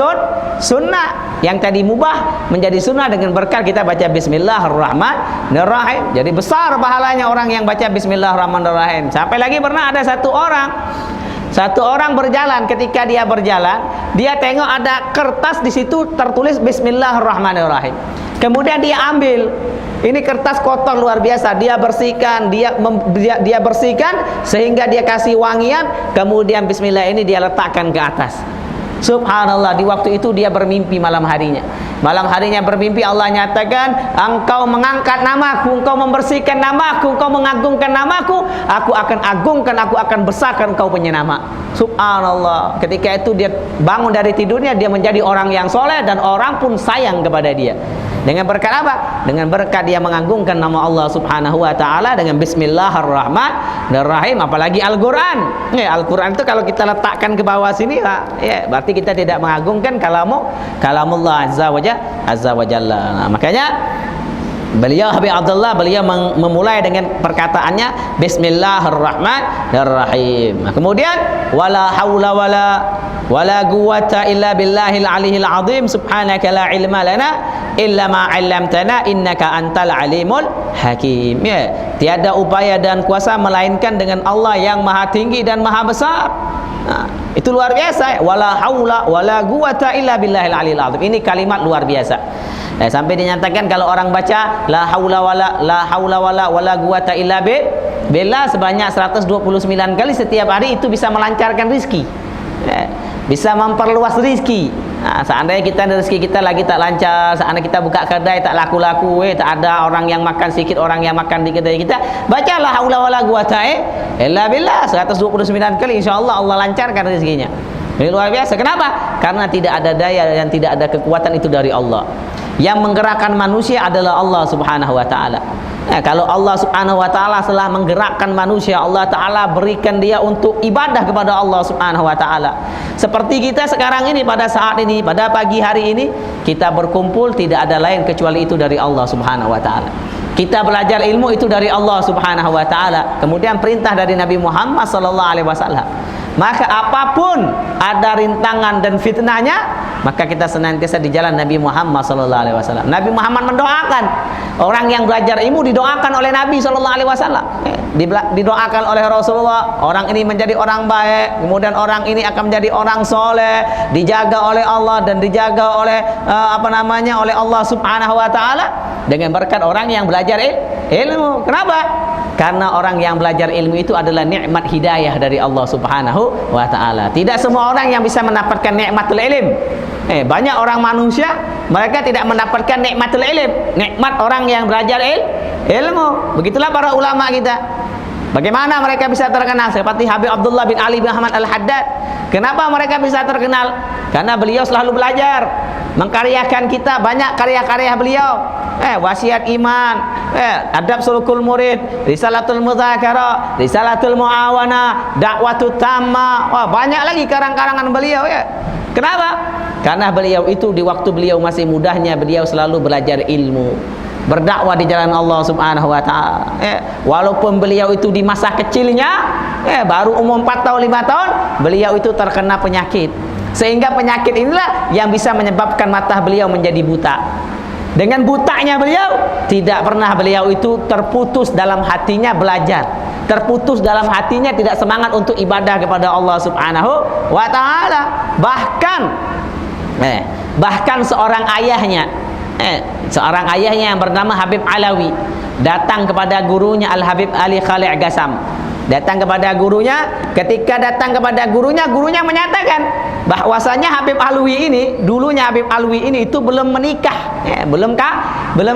sunnah. Yang tadi mubah menjadi sunnah dengan berkat kita baca Bismillahirrahmanirrahim. Jadi besar pahalanya orang yang baca Bismillahirrahmanirrahim. Sampai lagi pernah ada satu orang berjalan. Ketika dia berjalan, dia tengok ada kertas di situ tertulis Bismillahirrahmanirrahim. Kemudian dia ambil. Ini kertas kotor luar biasa. Dia bersihkan, dia bersihkan sehingga dia kasih wangian. Kemudian Bismillah ini dia letakkan ke atas. Subhanallah, di waktu itu dia bermimpi malam harinya. Malam harinya bermimpi Allah nyatakan, engkau mengangkat namaku, engkau membersihkan namaku, engkau mengagungkan namaku, aku akan agungkan, aku akan besarkan engkau punya nama. Subhanallah. Ketika itu dia bangun dari tidurnya, dia menjadi orang yang soleh dan orang pun sayang kepada dia. Dengan berkat apa? Dengan berkat dia mengagungkan nama Allah Subhanahu wa taala dengan Bismillahirrahmanirrahim. Apalagi Al-Qur'an. Al-Qur'an itu kalau kita letakkan ke bawah sini, berarti kita tidak mengagungkan kalamullah azza wa jalla. Nah, makanya beliau Habib Abdullah memulai dengan perkataannya Bismillahirrahmanirrahim. Nah, kemudian wala haula wala quwwata illa billahil aliyil azim subhanaka la ilma lana illa ma 'allamtana innaka antal alimul hakim. Tiada upaya dan kuasa melainkan dengan Allah yang maha tinggi dan maha besar. Nah, itu luar biasa. Wala haula wala quwwata illa billahil aliyil azim. Ini kalimat luar biasa. Sampai dinyatakan kalau orang baca la haula wala quwwata illa billah sebanyak 129 kali setiap hari, itu bisa melancarkan rezeki. Bisa memperluas rezeki. Nah, seandainya kita rezeki kita lagi tak lancar, seandainya kita buka kedai tak laku-laku, tak ada orang yang makan sedikit, orang yang makan di kedai kita, bacalah haula wala quwwata illa billah 129 kali, insyaallah Allah lancarkan rezekinya. Ini luar biasa. Kenapa? Karena tidak ada daya dan tidak ada kekuatan itu dari Allah. Yang menggerakkan manusia adalah Allah Subhanahu wa taala. Kalau Allah Subhanahu wa taala telah menggerakkan manusia, Allah taala berikan dia untuk ibadah kepada Allah Subhanahu wa taala. Seperti kita sekarang ini, pada saat ini, pada pagi hari ini kita berkumpul, tidak ada lain kecuali itu dari Allah Subhanahu wa taala. Kita belajar ilmu itu dari Allah Subhanahu wa taala. Kemudian perintah dari Nabi Muhammad sallallahu alaihi wasallam. maka apapun ada rintangan dan fitnahnya, maka kita senantiasa di jalan Nabi Muhammad sallallahu alaihi wasallam. Nabi Muhammad mendoakan orang yang belajar ilmu, didoakan oleh Nabi sallallahu alaihi wasallam. Didoakan oleh Rasulullah, orang ini menjadi orang baik, kemudian orang ini akan menjadi orang soleh, dijaga oleh Allah dan dijaga oleh oleh Allah Subhanahu wa taala dengan berkat orang yang belajar ilmu. Kenapa? Karena orang yang belajar ilmu itu adalah nikmat hidayah dari Allah Subhanahu wa taala. Tidak semua orang yang bisa mendapatkan nikmatul ilm. Banyak orang manusia mereka tidak mendapatkan nikmatul ilm, nikmat orang yang belajar ilmu. Begitulah para ulama kita. Bagaimana mereka bisa terkenal seperti Habib Abdullah bin Ali bin Ahmad Al-Haddad? Kenapa mereka bisa terkenal? Karena beliau selalu belajar, mengkaryakan kita banyak karya-karya beliau. Wasiat iman, adab sulukul murid, risalatul mudzakarah, risalatul muawana, dakwatut tamma. Wah, banyak lagi karang-karangan beliau ya. Kenapa? Karena beliau itu di waktu beliau masih mudahnya beliau selalu belajar ilmu, berdakwah di jalan Allah Subhanahu wa taala. Walaupun beliau itu di masa kecilnya baru umur 4 tahun 5 tahun, beliau itu terkena penyakit. Sehingga penyakit inilah yang bisa menyebabkan mata beliau menjadi buta. Dengan butanya beliau, tidak pernah beliau itu terputus dalam hatinya belajar, terputus dalam hatinya tidak semangat untuk ibadah kepada Allah Subhanahu wa taala. Bahkan seorang ayahnya yang bernama Habib Alawi datang kepada gurunya Al-Habib Ali Khalid Gasam. Datang kepada gurunya, ketika datang kepada gurunya menyatakan bahwasanya Habib Alwi ini, dulunya Habib Alwi ini itu belum menikah, belum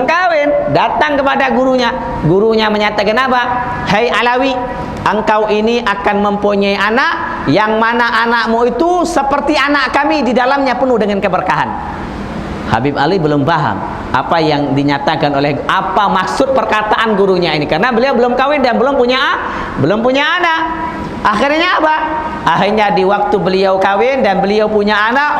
kawin. Datang kepada gurunya menyatakan apa? Hai Alawi, engkau ini akan mempunyai anak yang mana anakmu itu seperti anak kami, di dalamnya penuh dengan keberkahan. Habib Ali belum paham apa yang dinyatakan oleh, apa maksud perkataan gurunya ini, karena beliau belum kawin dan belum punya anak. Akhirnya apa? Akhirnya di waktu beliau kawin dan beliau punya anak,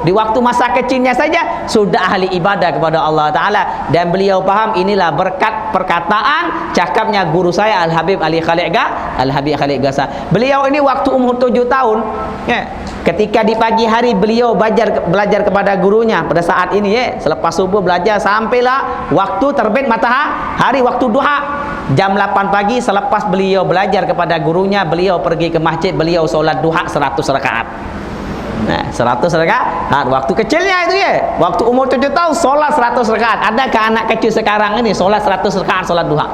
di waktu masa kecilnya saja sudah ahli ibadah kepada Allah Ta'ala. Dan beliau paham inilah berkat perkataan cakapnya guru saya Al-Habib Ali Khalid Gasa. Beliau ini waktu umur 7 tahun, ketika di pagi hari beliau belajar kepada gurunya pada saat ini, selepas subuh belajar sampailah waktu terbit matahari, waktu duha. Jam 8 pagi selepas beliau belajar kepada gurunya, beliau pergi ke masjid, beliau sholat duha 100 rakaat. 100 rakaat waktu kecilnya itu waktu umur 7 tahun sholat 100 rakaat. Adakah anak kecil sekarang ini sholat 100 rakaat sholat duha?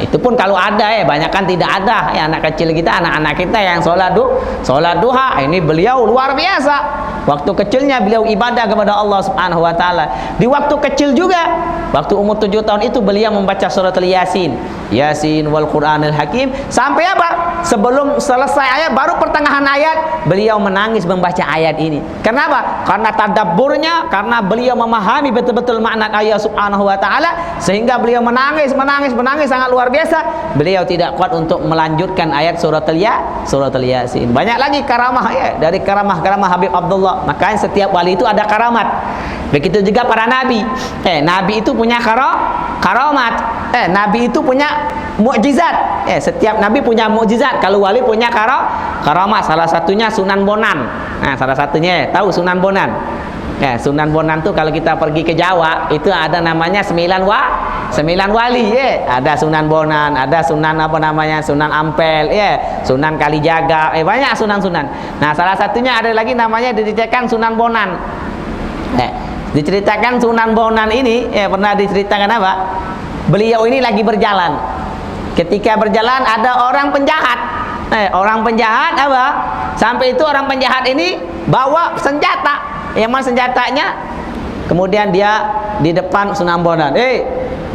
Itu pun kalau ada, banyak kan tidak ada anak kecil kita, anak-anak kita yang sholat duha. Ini beliau luar biasa. Waktu kecilnya beliau ibadah kepada Allah Subhanahu wa taala. Di waktu kecil juga, waktu umur 7 tahun itu beliau membaca surat Yasin wal Qur'anil Hakim sampai apa? Sebelum selesai ayat, baru pertengahan ayat beliau menangis membaca ayat ini. Kenapa? Karena tadabburnya, karena beliau memahami betul-betul makna ayat Subhanahu wa taala, sehingga beliau menangis sangat luar biasa. Beliau tidak kuat untuk melanjutkan ayat surat Yasin. Banyak lagi karamah dari karamah Habib Abdullah. Makanya setiap wali itu ada karamat. Begitu juga para nabi. Nabi itu punya karamat. Nabi itu punya mukjizat. Setiap nabi punya mukjizat. Kalau wali punya karamat. Salah satunya Sunan Bonan. Salah satunya tahu Sunan Bonan. Sunan Bonan tuh kalau kita pergi ke Jawa itu ada namanya 9 wali. Ada Sunan Bonan, ada Sunan Sunan Ampel, Sunan Kalijaga, banyak sunan-sunan. Nah, salah satunya ada lagi namanya diceritakan Sunan Bonan. Diceritakan Sunan Bonan ini pernah diceritakan apa? Beliau ini lagi berjalan. Ketika berjalan ada orang penjahat. Orang penjahat apa? Sampai itu orang penjahat ini bawa senjata. Yang mana senjatanya? Kemudian dia di depan Sunan Bonan.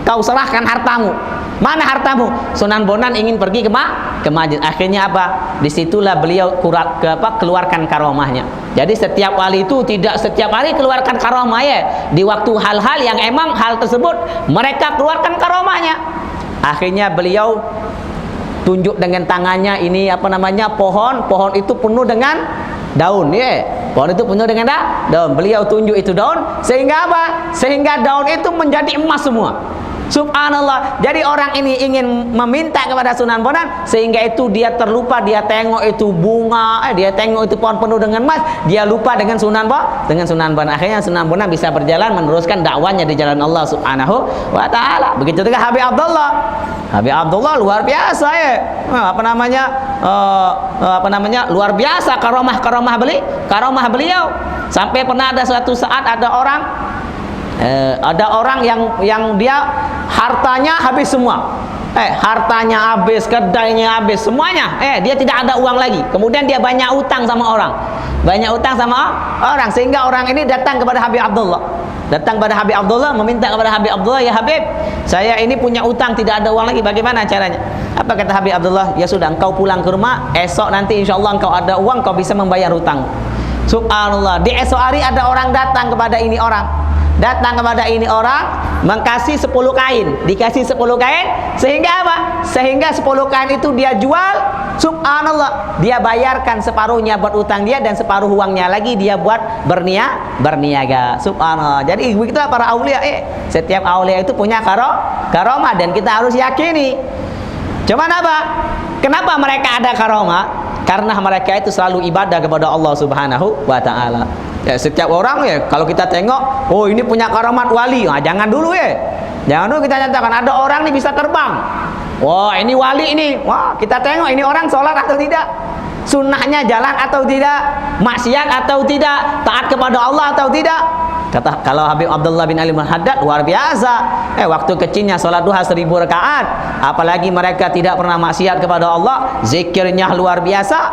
Kau serahkan hartamu. Mana hartamu? Sunan Bonan ingin pergi ke masjid. Akhirnya apa? Disitulah beliau keluarkan karomahnya. Jadi setiap wali itu tidak setiap hari keluarkan karomah di waktu hal-hal yang emang hal tersebut mereka keluarkan karomahnya. Akhirnya beliau tunjuk dengan tangannya ini pohon itu penuh dengan daun, pohon itu penuh dengan daun. Beliau tunjuk itu daun, sehingga apa? Sehingga daun itu menjadi emas semua. Subhanallah. Jadi orang ini ingin meminta kepada Sunan Bonang, sehingga itu dia terlupa, dia tengok itu bunga, dia tengok itu pohon penuh dengan emas, dia lupa dengan Sunan Bonang. Akhirnya Sunan Bonang bisa berjalan meneruskan dakwanya di jalan Allah Subhanahu wa taala. Begitu juga Habib Abdullah. Habib Abdullah luar biasa ya. Luar biasa karomah beliau. Sampai pernah ada suatu saat ada orang yang dia hartanya habis semua. Hartanya habis, kedainya habis, semuanya. Dia tidak ada uang lagi. Kemudian dia banyak utang sama orang. Sehingga orang ini datang kepada Habib Abdullah. Meminta kepada Habib Abdullah, "Ya Habib, saya ini punya utang, tidak ada uang lagi, bagaimana caranya?" Apa kata Habib Abdullah? "Ya sudah, engkau pulang ke rumah, esok nanti insyaallah engkau ada uang, kau bisa membayar utang." Subhanallah. Di esok hari ada orang datang kepada ini orang, mengkasih 10 kain, dikasih 10 kain, sehingga apa? Sehingga 10 kain itu dia jual, subhanallah, dia bayarkan separuhnya buat utang dia, dan separuh uangnya lagi dia buat berniaga. Subhanallah. Jadi begitulah para aulia. Setiap aulia itu punya karomah, dan kita harus yakini. Cuman apa? Kenapa mereka ada karomah? Karena mereka itu selalu ibadah kepada Allah Subhanahu wa taala. Setiap orang kalau kita tengok, oh ini punya karamat wali, jangan dulu kita nyatakan ada orang nih bisa terbang. Wah, ini wali ini. Wah, kita tengok ini orang sholat atau tidak, sunnahnya jalan atau tidak, maksiat atau tidak, taat kepada Allah atau tidak. Kata kalau Habib Abdullah bin Ali Al-Haddad luar biasa. Waktu kecilnya sholat duha 1000 rakaat, apalagi mereka tidak pernah maksiat kepada Allah, zikirnya luar biasa.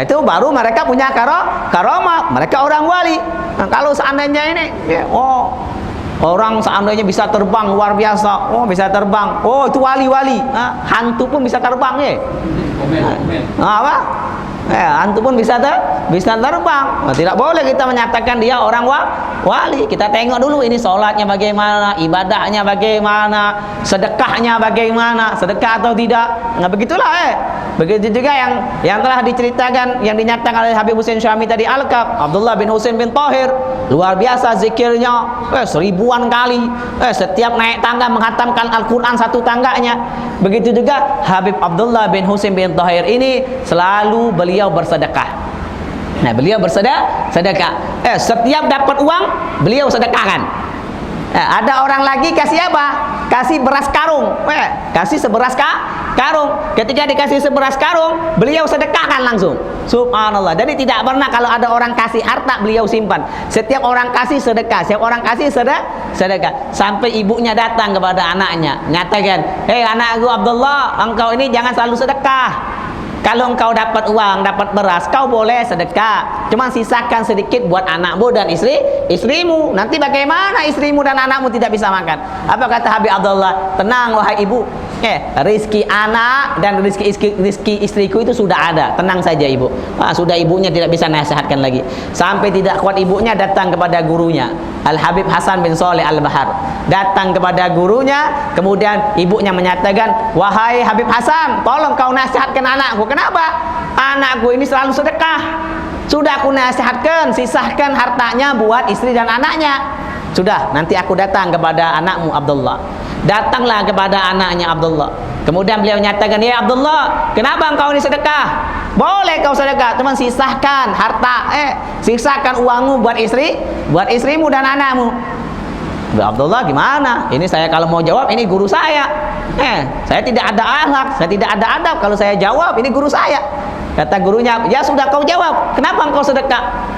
Itu baru mereka punya karomah, mereka orang wali. Nah, kalau seandainya ini, orang seandainya bisa terbang luar biasa, bisa terbang, itu wali-wali. Hantu pun bisa terbang apa? Hantu pun bisa terbang. Tidak boleh kita menyatakan dia orang wali. Kita tengok dulu ini sholatnya bagaimana, ibadahnya bagaimana, sedekahnya bagaimana, sedekah atau tidak. Nah begitulah. Begitu juga yang telah diceritakan, yang dinyatakan oleh Habib Husain Syami tadi Al-Kab, Abdullah bin Husain bin Tahir, luar biasa zikirnya, 1000-an kali. Setiap naik tangga menghatamkan Al-Quran satu tangganya. Begitu juga Habib Abdullah bin Husain bin Tahir ini selalu beliau bersedekah. Nah, beliau bersedekah. Setiap dapat uang beliau sedekahkan. Ada orang lagi kasih apa? Kasih beras karung. Kasih seberas karung. Ketika dikasih seberas karung, beliau sedekahkan langsung. Subhanallah. Jadi tidak pernah kalau ada orang kasih harta beliau simpan. Setiap orang kasih sedekah, sedekah. Sampai ibunya datang kepada anaknya, nyatakan, "Hei anakku Abdullah, engkau ini jangan selalu sedekah. Kalau engkau dapat uang, dapat beras, kau boleh sedekah. Cuman sisakan sedikit buat anakmu dan istrimu. Nanti bagaimana istrimu dan anakmu tidak bisa makan?" Apa kata Habib Abdullah? "Tenang wahai ibu. Rizki anak dan rizki istriku itu sudah ada. Tenang saja ibu." Sudah ibunya tidak bisa nasihatkan lagi. Sampai tidak kuat ibunya datang kepada gurunya, Al-Habib Hasan bin Saleh Al-Bahar. Datang kepada gurunya, kemudian ibunya menyatakan, "Wahai Habib Hasan, tolong kau nasihatkan anakku. Kenapa? Anakku ini selalu sedekah. Sudah aku nasihatkan, sisahkan hartanya buat istri dan anaknya. Sudah, nanti aku datang kepada anakmu Abdullah." Datanglah kepada anaknya Abdullah. Kemudian beliau nyatakan, "Ya Abdullah, kenapa engkau ini sedekah? Boleh kau sedekah, teman sisahkan harta, sisahkan uangmu buat istrimu dan anakmu." Abdullah, gimana? Ini saya kalau mau jawab, ini guru saya. Saya tidak ada akhlak, saya tidak ada adab. Kalau saya jawab, ini guru saya. Kata gurunya, "Ya sudah kau jawab. Kenapa engkau sedekah?"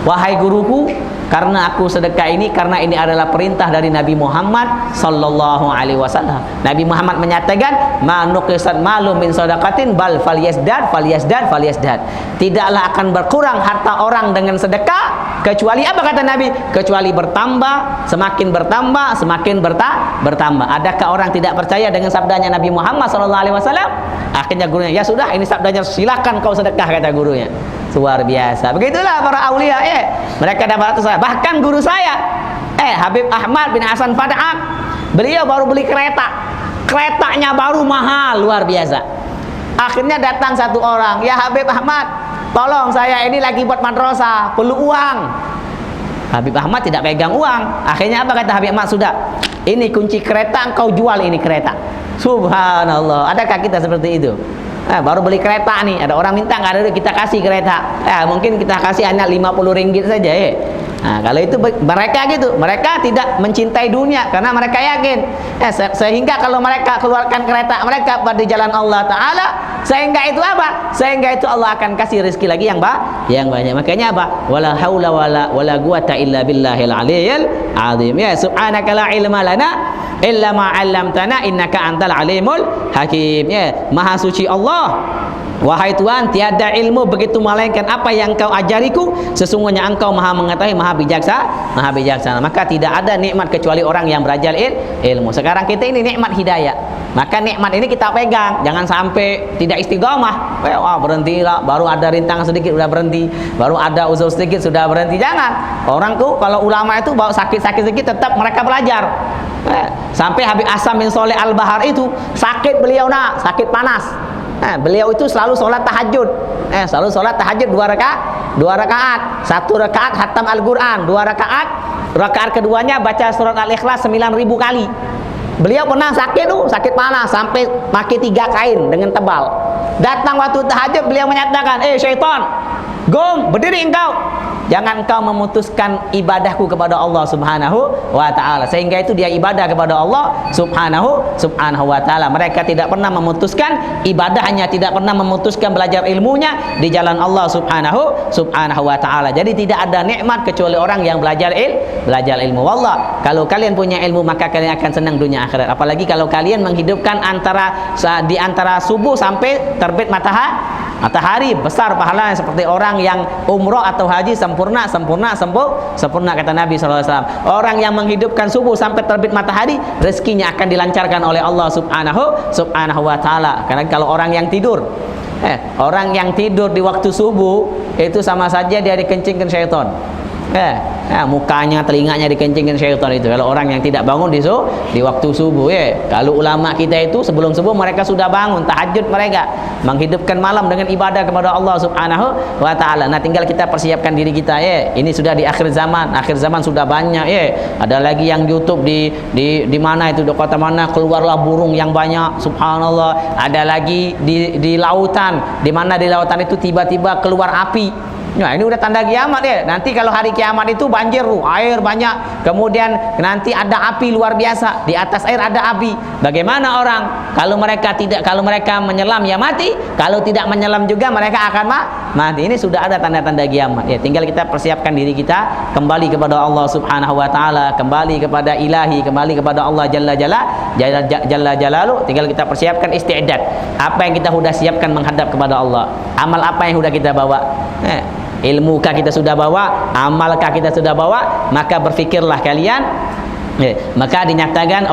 "Wahai guruku, karena aku sedekah ini karena ini adalah perintah dari Nabi Muhammad sallallahu alaihi wasallam. Nabi Muhammad menyatakan, "Ma nuqisat malum min sadaqatin bal falyasdad." Tidaklah akan berkurang harta orang dengan sedekah, kecuali apa kata Nabi? Kecuali bertambah, semakin bertambah. Adakah orang tidak percaya dengan sabdanya Nabi Muhammad sallallahu alaihi wasallam? Akhirnya gurunya, "Ya sudah, ini sabdanya, silakan kau sedekah," kata gurunya. Luar biasa. Begitulah para aulia. Mereka dapat saya. Bahkan guru saya, Habib Ahmad bin Hasan Fad'ak, beliau baru beli kereta. Keretanya baru mahal, luar biasa. Akhirnya datang satu orang, "Ya Habib Ahmad, tolong saya ini lagi buat madrasah, perlu uang." Habib Ahmad tidak pegang uang. Akhirnya apa kata Habib Ahmad? Sudah, ini kunci kereta, engkau jual ini kereta. Subhanallah. Adakah kita seperti itu? Baru beli kereta nih, ada orang minta, nggak ada duit, kita kasih kereta. Mungkin kita kasih hanya 50 ringgit saja ya. Nah, kalau itu mereka gitu, mereka tidak mencintai dunia karena mereka yakin sehingga kalau mereka keluarkan kereta mereka pada jalan Allah Ta'ala, sehingga itu apa? Sehingga itu Allah akan kasih rezeki lagi yang banyak. Makanya apa? Wala haula wala quwata illa billahil aliyyil azim. Ya, subhanaka la ilma lana illa ma 'allamtana innaka antal alimul hakim. Ya, maha suci Allah, wahai Tuhan, tiada ilmu begitu melainkan apa yang Engkau ajariku, sesungguhnya Engkau maha mengetahui, maha bijaksana. Maka tidak ada nikmat kecuali orang yang belajar ilmu. Sekarang kita ini nikmat hidayah, maka nikmat ini kita pegang, jangan sampai tidak istiqomah. Berhentilah, baru ada rintangan sedikit sudah berhenti, baru ada uzur sedikit sudah berhenti. Jangan. Orang tuh kalau ulama itu bawa sakit sedikit tetap mereka belajar. Sampai Habib Asam bin Soleh Al-Bahar itu sakit beliau sakit panas. Beliau itu selalu sholat tahajud. Selalu sholat tahajud 2 rakaat. 1 rakaat khatam Al-Quran, 2 rakaat keduanya baca surat Al-Ikhlas 9.000 kali. Beliau pernah sakit panas sampai pakai 3 kain dengan tebal. Datang waktu tahajud, beliau menyatakan, syaitan, gong, berdiri engkau. Jangan engkau memutuskan ibadahku kepada Allah Subhanahu wa Ta'ala. Sehingga itu dia ibadah kepada Allah Subhanahu wa Ta'ala. Mereka tidak pernah memutuskan ibadahnya, tidak pernah memutuskan belajar ilmunya di jalan Allah Subhanahu wa Ta'ala. Jadi tidak ada nikmat kecuali orang yang belajar ilmu. Wallah, kalau kalian punya ilmu maka kalian akan senang dunia akhirat. Apalagi kalau kalian menghidupkan di antara subuh sampai terbit matahari, besar pahalanya seperti orang yang umroh atau haji sempurna kata Nabi SAW. Orang yang menghidupkan subuh sampai terbit matahari, rezekinya akan dilancarkan oleh Allah Subhanahu wa Ta'ala. Karena kalau orang yang tidur di waktu subuh itu sama saja dia dikencingkan syaitan. Mukanya, telinganya dikencingkan syaitan itu. Kalau orang yang tidak bangun di waktu subuh, Kalau ulama kita itu sebelum subuh mereka sudah bangun tahajud, mereka menghidupkan malam dengan ibadah kepada Allah Subhanahu wa Ta'ala. Nah, tinggal kita persiapkan diri kita, Ini sudah di akhir zaman sudah banyak, Ada lagi yang YouTube di mana itu, di kota mana keluarlah burung yang banyak, subhanallah. Ada lagi di lautan, di mana di lautan itu tiba-tiba keluar api. Nah, ini udah tanda kiamat Nanti kalau hari kiamat itu banjir, air banyak, kemudian nanti ada api luar biasa, di atas air ada api. Bagaimana orang? Kalau mereka menyelam ya mati, kalau tidak menyelam juga mereka akan mati. Ini sudah ada tanda-tanda kiamat. Tinggal kita persiapkan diri kita kembali kepada Allah Subhanahu wa Ta'ala, kembali kepada Ilahi, kembali kepada Allah Jalla Jalaluh. Tinggal kita persiapkan isti'dad. Apa yang kita sudah siapkan menghadap kepada Allah? Amal apa yang sudah kita bawa? Ilmukah kita sudah bawa? Amalkah kita sudah bawa? Maka berfikirlah kalian. Maka dinyatakan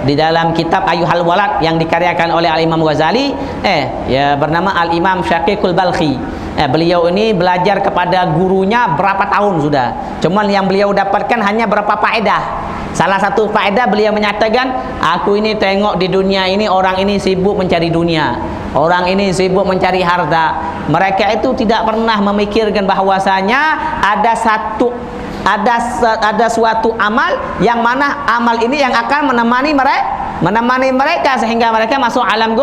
di dalam kitab Ayyuhal Walad yang dikaryakan oleh Al-Imam Ghazali, bernama Al-Imam Syaqiqul Balkhi. Beliau ini belajar kepada gurunya berapa tahun sudah. Cuman yang beliau dapatkan hanya berapa faedah. Salah satu faedah beliau menyatakan, aku ini tengok di dunia ini orang ini sibuk mencari dunia, orang ini sibuk mencari harta. Mereka itu tidak pernah memikirkan bahwasanya ada suatu amal yang mana amal ini yang akan menemani mereka sehingga mereka masuk alam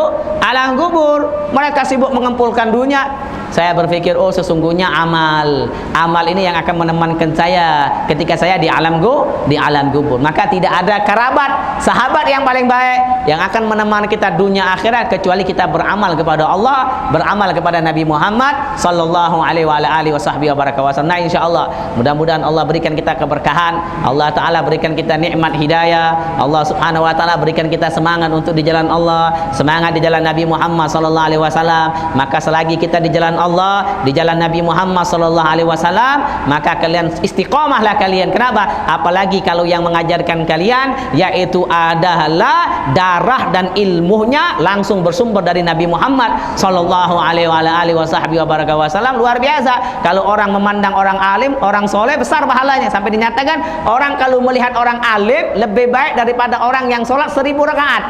kubur. Mereka sibuk mengumpulkan dunia. Saya berpikir, sesungguhnya amal ini yang akan menemankan saya ketika saya di alam kubur. Maka tidak ada kerabat, sahabat yang paling baik yang akan menemani kita dunia akhirat kecuali kita beramal kepada Allah, beramal kepada Nabi Muhammad sallallahu alaihi wasallam. Nah, insyaallah mudah-mudahan Allah berikan kita keberkahan, Allah Ta'ala berikan kita nikmat hidayah, Allah Subhanahu wa Ta'ala berikan kita semangat untuk di jalan Allah, semangat di jalan Nabi Muhammad sallallahu alaihi wasallam. Maka selagi kita di jalan Allah, di jalan Nabi Muhammad sallallahu alaihi wasallam, maka kalian istiqomahlah kalian. Kenapa? Apalagi kalau yang mengajarkan kalian yaitu adalah darah dan ilmunya langsung bersumber dari Nabi Muhammad sallallahu alaihi wasallam. Luar biasa. Kalau orang memandang orang alim, orang soleh, besar pahalanya. Sampai dinyatakan orang kalau melihat orang alim lebih baik daripada orang yang sholat 1000 rakaat.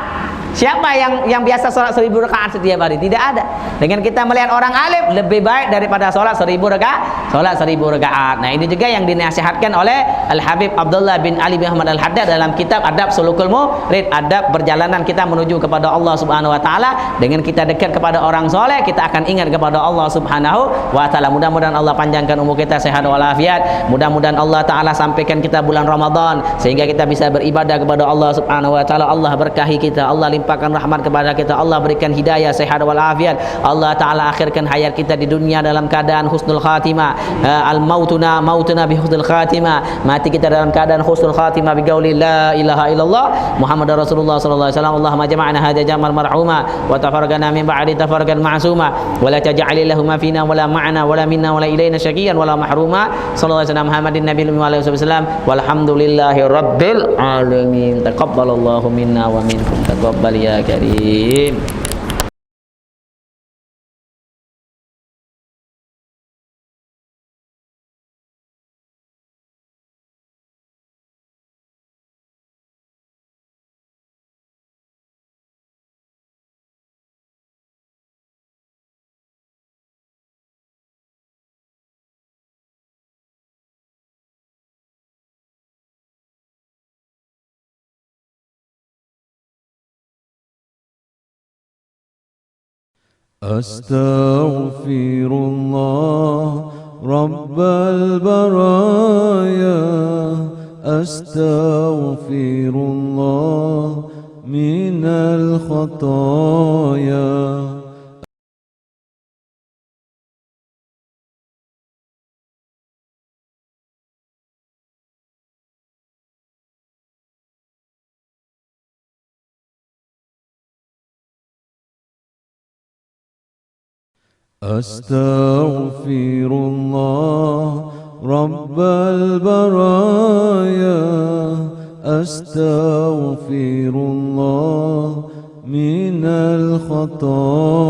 Siapa yang biasa sholat 1000 rakaat setiap hari? Tidak ada. Dengan kita melihat orang alim lebih baik daripada sholat 1000 rakaat. Sholat 1000 rakaat. Nah, ini juga yang dinasihatkan oleh Al Habib Abdullah bin Ali bin Ahmad Al Haddad dalam kitab Adab Sulukul Murid, adab perjalanan kita menuju kepada Allah Subhanahu wa taala. Dengan kita dekat kepada orang soleh, kita akan ingat kepada Allah Subhanahu wa taala. Mudah-mudahan Allah panjangkan umur kita, sehat walafiat. Mudah-mudahan Allah taala sampaikan kita bulan Ramadan sehingga kita bisa beribadah kepada Allah Subhanahu wa taala. Allah berkahi kita, Allah limpahkan rahmat kepada kita, Allah berikan hidayah, sehat walafiat. Allah taala akhirkan hayat kita di dunia dalam keadaan husnul khatimah. Mautuna bi husnul khatimah. Mati kita dalam keadaan husnul khatimah bi qauli la ilaha illallah Muhammadar Rasulullah sallallahu alaihi wasallam. Allahumma jama'na hadha jamal marhuma wa tafarraqna min ba'di tafarraqan ma'suma wa la taj'al lahum fina wa la ma'na wa la minna wa la ilaina syaqiyan wa la mahruma. Sallallahu alaihi wasallam Muhammadin nabiyil wa alihi wasallam. Walhamdulillahi rabbil alamin. Taqabbalallahu minna wa minkum. Taqabbal ya karim.
أستغفر الله رب البرايا أستغفر الله من الخطايا أستغفر الله رب البرايا أستغفر الله من الخطايا